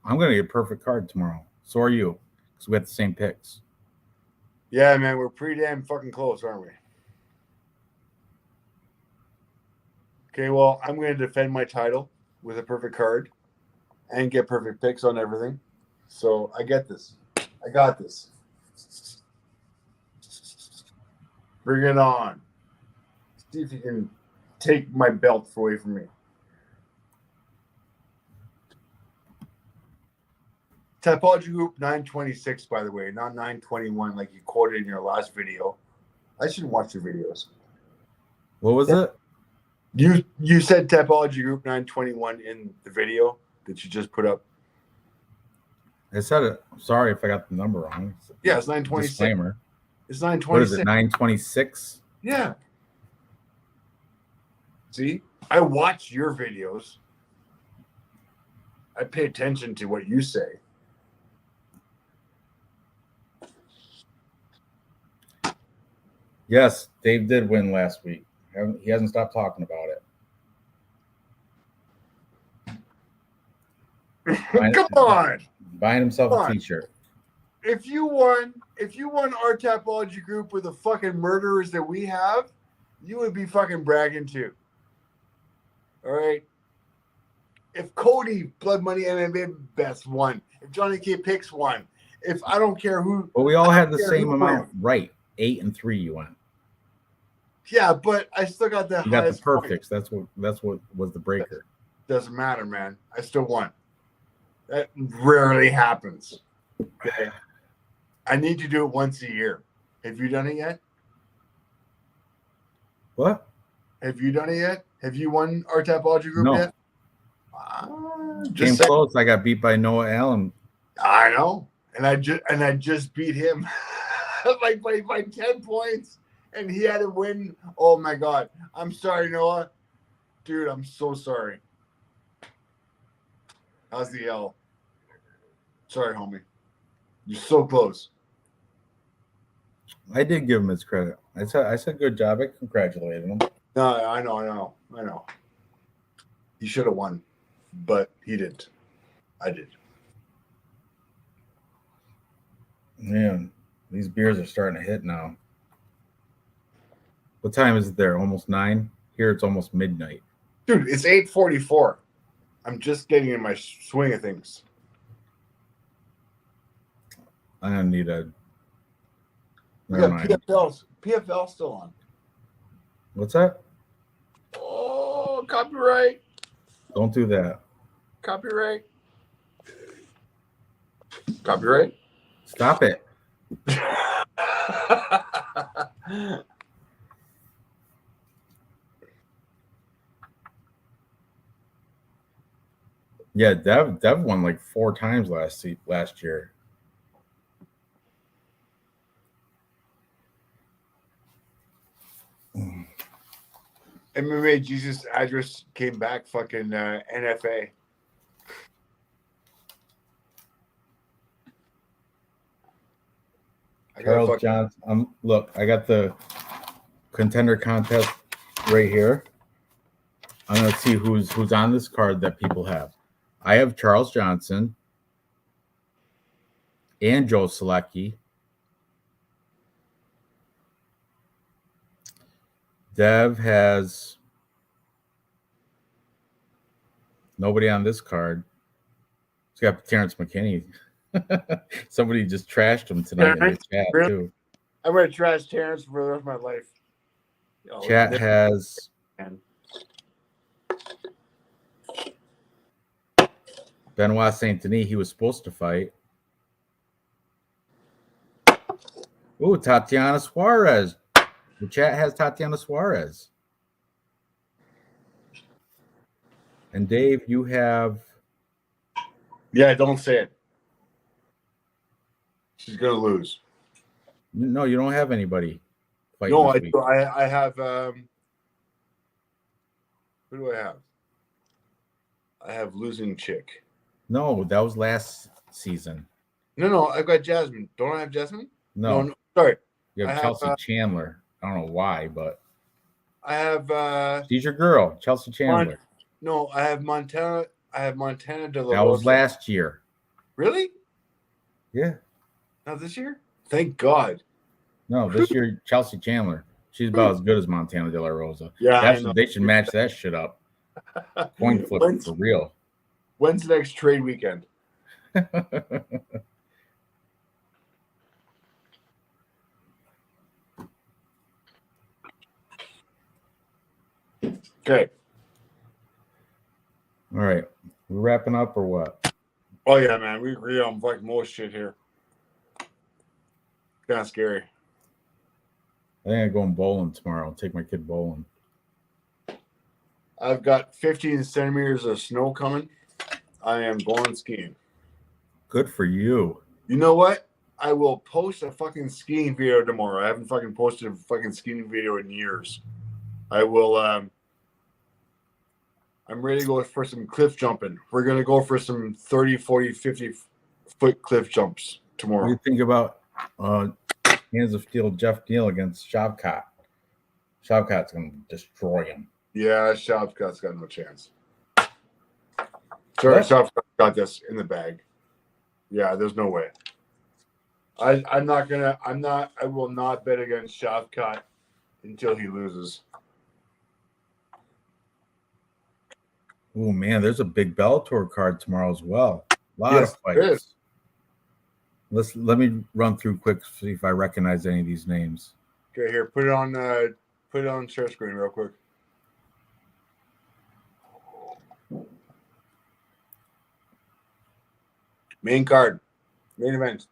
I'm going to get a perfect card tomorrow. So are you, because we have the same picks. Yeah, man, we're pretty damn fucking close, aren't we? Okay, well, I'm going to defend my title with a perfect card and get perfect picks on everything. So I get this. I got this. Bring it on. See if you can take my belt away from me. Typology Group 926, by the way, not 921 like you quoted in your last video. I should watch your videos. What was it? You said Typology Group 921 in the video that you just put up. I said it. Sorry if I got the number wrong. Yeah, it's 926. Disclaimer. It's 926. What is it, 926? Yeah. See, I watch your videos. I pay attention to what you say. Yes, Dave did win last week. He hasn't stopped talking about it. Come on. Buying himself a t-shirt. If you won our Typology Group with the fucking murderers that we have, you would be fucking bragging too. All right. If Cody Blood Money MMA Best won, if Johnny K Picks won, if I don't care who. Well, we all had the same amount, right? 8 and 3 you won. Yeah, but I still got the highest. You got the perfects. Point. That's what was the breaker. Doesn't matter, man. I still won. That rarely happens. Okay. I need to do it once a year. Have you done it yet? What? Have you done it yet? Have you won our Typology Group yet? Came close. I got beat by Noah Allen. I know, and I just beat him like by 10 points, and he had to win. Oh my god! I'm sorry, Noah. Dude, I'm so sorry. How's the L? Sorry, homie. You're so close. I did give him his credit. I said good job. I congratulated him. No, I know. He should have won, but he didn't. I did. Man, these beers are starting to hit now. What time is it there? Almost 9? Here it's almost midnight. Dude, it's 8:44. I'm just getting in my swing of things. I don't need a... We got PFL still on. What's that? Oh, copyright. Don't do that. Copyright. Stop it. Yeah, Dev won like 4 times last year. MMA Jesus address came back fucking NFA. Charles Johnson. Look, I got the contender contest right here. I'm gonna see who's on this card that people have. I have Charles Johnson and Joe Selecki. Dev has nobody on this card. He's got Terrence McKinney. Somebody just trashed him tonight in the chat too. I'm gonna trash Terrence for the rest of my life. Chat has Benoit Saint Denis. He was supposed to fight. Ooh, Tatiana Suarez. The chat has Tatiana Suarez. And Dave, you have. Yeah, don't say it. She's gonna lose. No, you don't have anybody fighting. No, I have. Who do I have? I have losing chick. No, that was last season. No, I've got Jasmine. Don't I have Jasmine? No, sorry. You have Chelsea Chandler. I don't know why, but I have. She's your girl, Chelsea Chandler. No, I have Montana. I have Montana De La That was last year. Really? Yeah. Not this year? Thank God. No, this year Chelsea Chandler. She's about as good as Montana De La Rosa. Yeah, they should match that shit up. Coin flip for real. When's the next trade weekend? Okay. All right. We're wrapping up or what? Oh, yeah, man. We agree on like most shit here. Kind of scary. I think I'm going bowling tomorrow. I'll take my kid bowling. I've got 15 centimeters of snow coming. I am going skiing. Good for you. You know what? I will post a fucking skiing video tomorrow. I haven't fucking posted a fucking skiing video in years. I will. I'm ready to go for some cliff jumping. We're going to go for some 30, 40, 50-foot cliff jumps tomorrow. What do you think about Hands of Steel Jeff Neal against Shavkat? Shavkat's going to destroy him. Yeah, Shavkat's got no chance. Sorry, Shavkat got this in the bag. Yeah, there's no way. I will not bet against Shavkat until he loses. Oh man, there's a big Bellator card tomorrow as well. A lot of fights. Let me run through quick, see if I recognize any of these names. Okay, here, put it on share screen real quick. Main card, main event.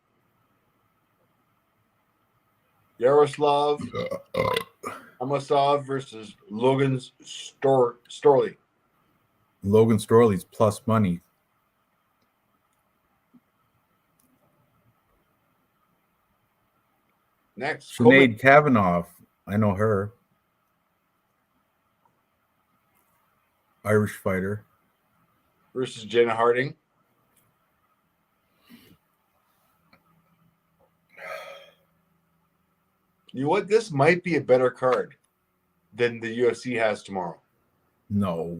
Yaroslav Amosov versus Logan Storley. Logan Storley's plus money. Next, Sinead Kavanaugh. I know her. Irish fighter. Versus Jenna Harding. You know what? This might be a better card than the UFC has tomorrow. No.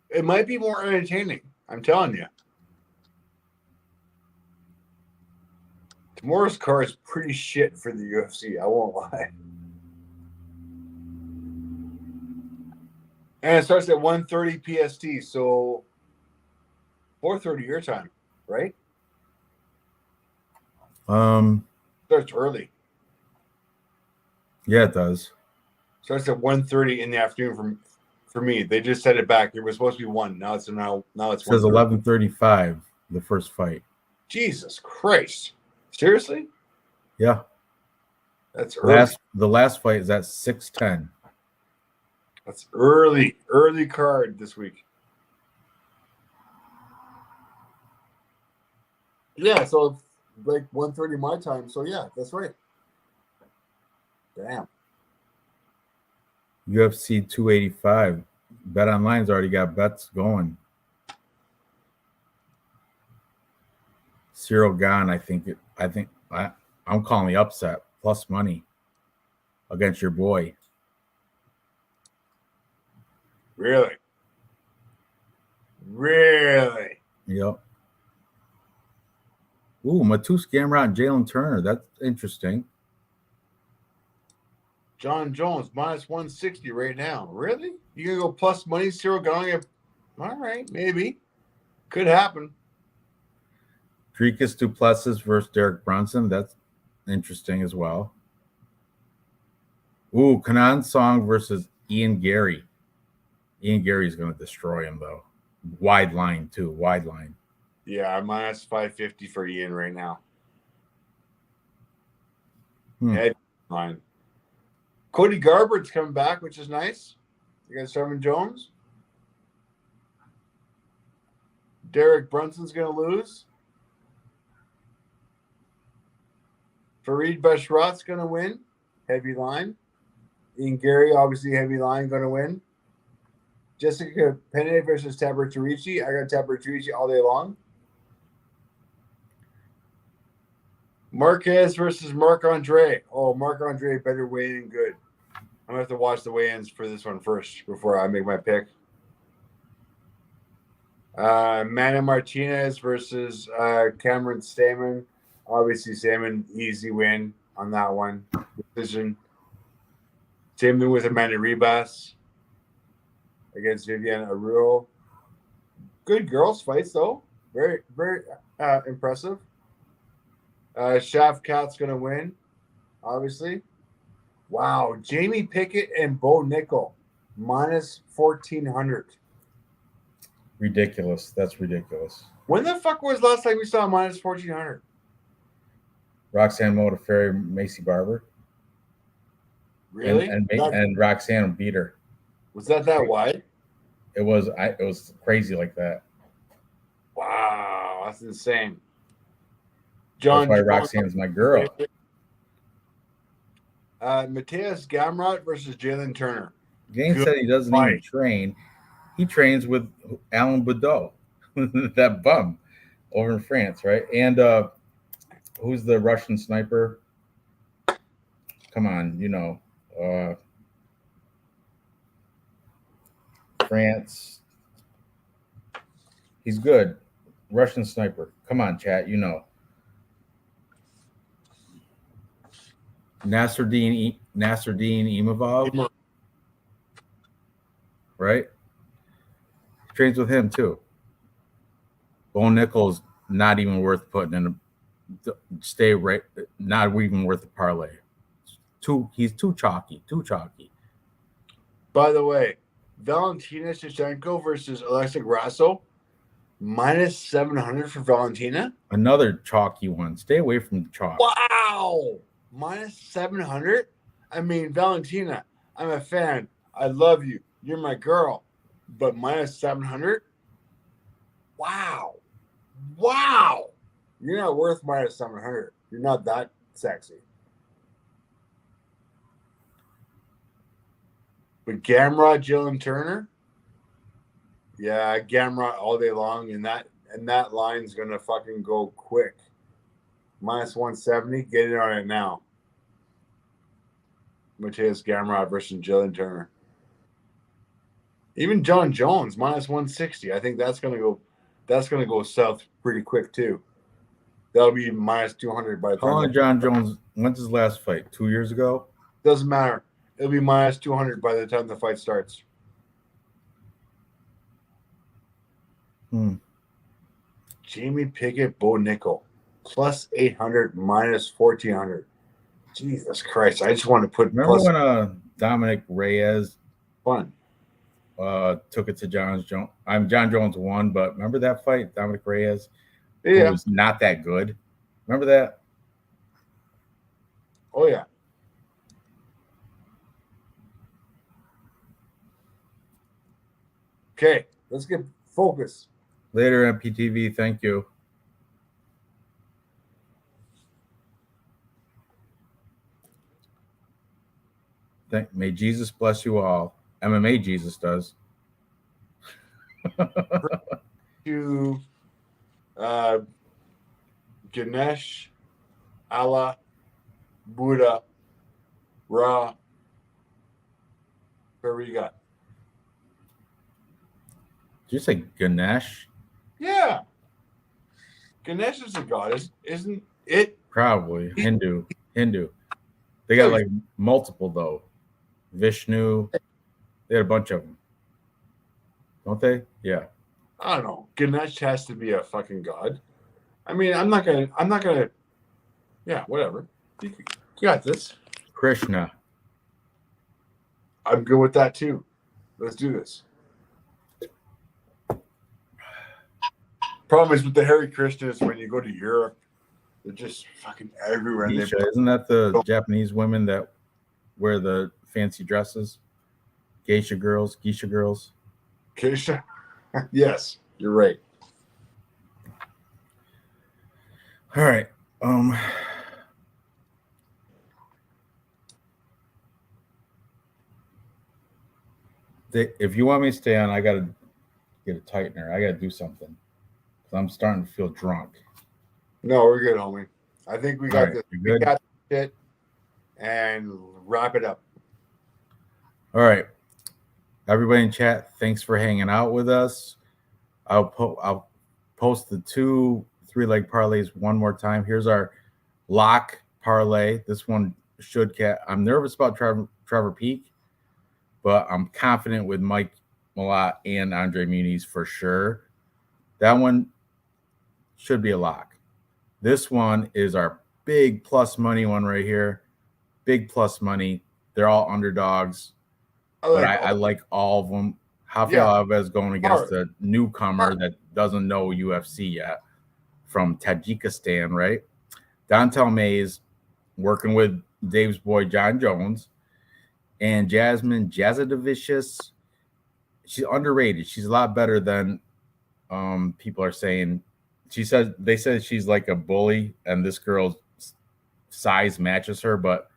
It might be more entertaining. I'm telling you. Tomorrow's card is pretty shit for the UFC. I won't lie. And it starts at 1:30 PST, so 4:30 your time, right? Starts early. Yeah, it does. Starts at 1:30 in the afternoon for me. They just set it back. It was supposed to be 1. Now it's 1:30. It says 11:35, the first fight. Jesus Christ. Seriously? Yeah. That's early. The last fight is at 6:10. That's early card this week. Yeah, so like 1:30 my time. So yeah, that's right. Damn. UFC 285. Bet Online's already got bets going. Cyril Gane, I think I'm calling the upset plus money against your boy. Really? Really? Yep. Ooh, Matus Gamrot and Jalen Turner. That's interesting. John Jones minus 160 right now. Really? You gonna go plus money, Cyril going? All right, maybe. Could happen. Dricus Duplessis versus Derek Brunson. That's interesting as well. Ooh, Kanan Song versus Ian Gary. Ian Gary's going to destroy him, though. Wide line, too. Wide line. Yeah, minus 550 for Ian right now. Head line. Cody Garbert's coming back, which is nice. You got Sermon Jones. Derek Brunson's going to lose. Fareed Bashrat's going to win. Heavy line. Ian Gary, obviously, heavy line, going to win. Jessica Penne versus Tabertarici. I got Tabertarici all day long. Marquez versus Marc-Andre. Oh, Marc-Andre better weigh in good. I'm going to have to watch the weigh-ins for this one first before I make my pick. Manny Martinez versus Cameron Stamen. Obviously, Stamen, easy win on that one. Decision. Same thing with Amanda Ribas against Viviane Aruro. Good girls fights, though. Very, very impressive. Shaf Cat's going to win, obviously. Wow. Jamie Pickett and Bo Nickel, minus 1,400. Ridiculous. That's ridiculous. When the fuck was last time we saw minus 1,400? Roxanne Modafferi, Macy Barber. Really? And Roxanne beat her. Was that wide? It was crazy like that. Wow, that's insane. That's why Roxanne's my girl. Mateus Gamrot versus Jalen Turner. Gaines said he doesn't even train. He trains with Alan Boudreau, that bum over in France, right? And who's the Russian sniper? Come on, France. He's good. Russian sniper. Come on, chat. Nasruddin Imavov. Right? Trains with him too. Bo Nickel's not even worth putting in stay right, not even worth a parlay. He's too chalky. By the way, Valentina Shevchenko versus Alexa Grasso, minus 700 for Valentina. Another chalky one. Stay away from the chalk. Wow. Minus 700? I mean, Valentina, I'm a fan. I love you. You're my girl. But minus 700? Wow. You're not worth minus 700. You're not that sexy. But Gamrot, Jalen Turner? Yeah, Gamrot all day long, and that line's gonna fucking go quick. Minus 170, get it on it now. Mateus Gamrot versus Jalen Turner. Even John Jones, minus 160. I think that's gonna go south pretty quick too. That'll be minus 200 by the time. How long John Jones? When's his last fight? 2 years ago? Doesn't matter. It'll be minus 200 by the time the fight starts. Jamie Pickett, Bo Nickel, plus 800, minus 1,400. Jesus Christ! I just want to put. Remember when Dominic Reyes took it to John Jones? John Jones won, but remember that fight, Dominic Reyes? Yeah, it was not that good. Remember that? Oh yeah. Okay, let's get focused. Later, MPTV. Thank you. May Jesus bless you all. MMA Jesus does. To Ganesh Allah Buddha, Ra. Whatever you got. Did you say Ganesh? Yeah. Ganesh is a god, isn't it? Probably Hindu. They got like multiple though. Vishnu. They had a bunch of them, don't they? Yeah. I don't know. Ganesh has to be a fucking god. I mean, I'm not gonna. Yeah, whatever. You got this. Krishna. I'm good with that too. Let's do this. Problem is with the Hare Krishnas when you go to Europe, they're just fucking everywhere. Geisha, isn't that the Japanese women that wear the fancy dresses? Geisha girls. Geisha? Yes, you're right. All right. If you want me to stay on, I gotta get a tightener. I gotta do something. I'm starting to feel drunk. No, we're good, homie. I think we got this. We got it, and wrap it up. All right, everybody in chat, thanks for hanging out with us. I'll post the 2 3-leg parlays one more time. Here's our lock parlay. This one should catch. I'm nervous about Trevor Peak, but I'm confident with Mike Malott and Andre Muniz for sure. That one should be a lock. This one is our big plus money one right here. Big plus money. They're all underdogs. I like all of them. Rafael Alves going against a newcomer that doesn't know UFC yet from Tajikistan, right? Dontel Mays working with Dave's boy John Jones. And Jasmine Jazadovicius. She's underrated. She's a lot better than people are saying. They said she's like a bully, and this girl's size matches her, but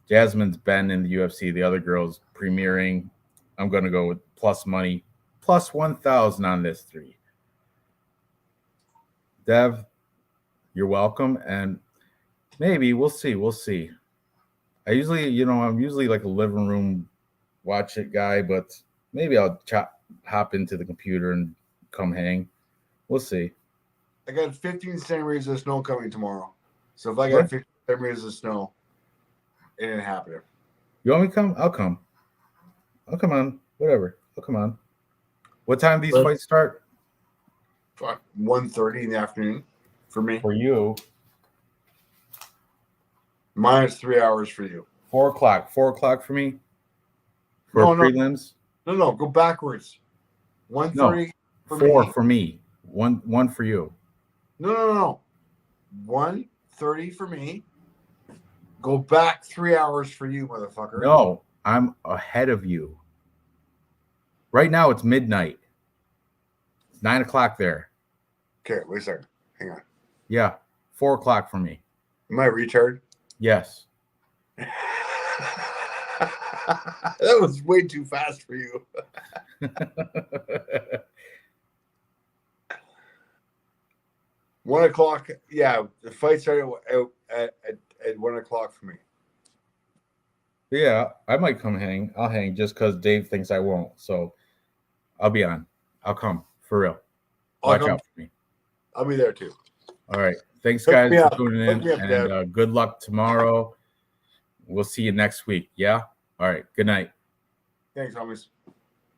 Jasmine's been in the UFC. The other girl's premiering. I'm going to go with plus money, plus 1,000 on this 3. Dev, you're welcome, and maybe we'll see. I'm usually like a living room watch it guy, but maybe I'll hop into the computer and come hang. We'll see. I got 15 centimeters of snow coming tomorrow. So if I got 15 centimeters of snow, it ain't happening. You want me to come? I'll come. I'll come on. Whatever. I'll come on. What time do these fights start? 1:30 in the afternoon for me. For you. Minus 3 hours for you. 4 o'clock. 4 o'clock for me? For prelims? No. Go backwards. 1:30 for 4 me. For me. One for you. No. 1:30 for me. Go back 3 hours for you, motherfucker. No, I'm ahead of you. Right now it's midnight. It's 9 o'clock there. Okay, wait a second. Hang on. Yeah, 4 o'clock for me. Am I a retard? Yes. That was way too fast for you. 1 o'clock. Yeah, the fight started at 1 o'clock for me. Yeah, I might come hang. I'll hang just because Dave thinks I won't. So I'll be on. I'll come for real. Watch out for me. I'll be there too. All right. Thanks, guys, for tuning in. And good luck tomorrow. We'll see you next week. Yeah? All right. Good night. Thanks, homies.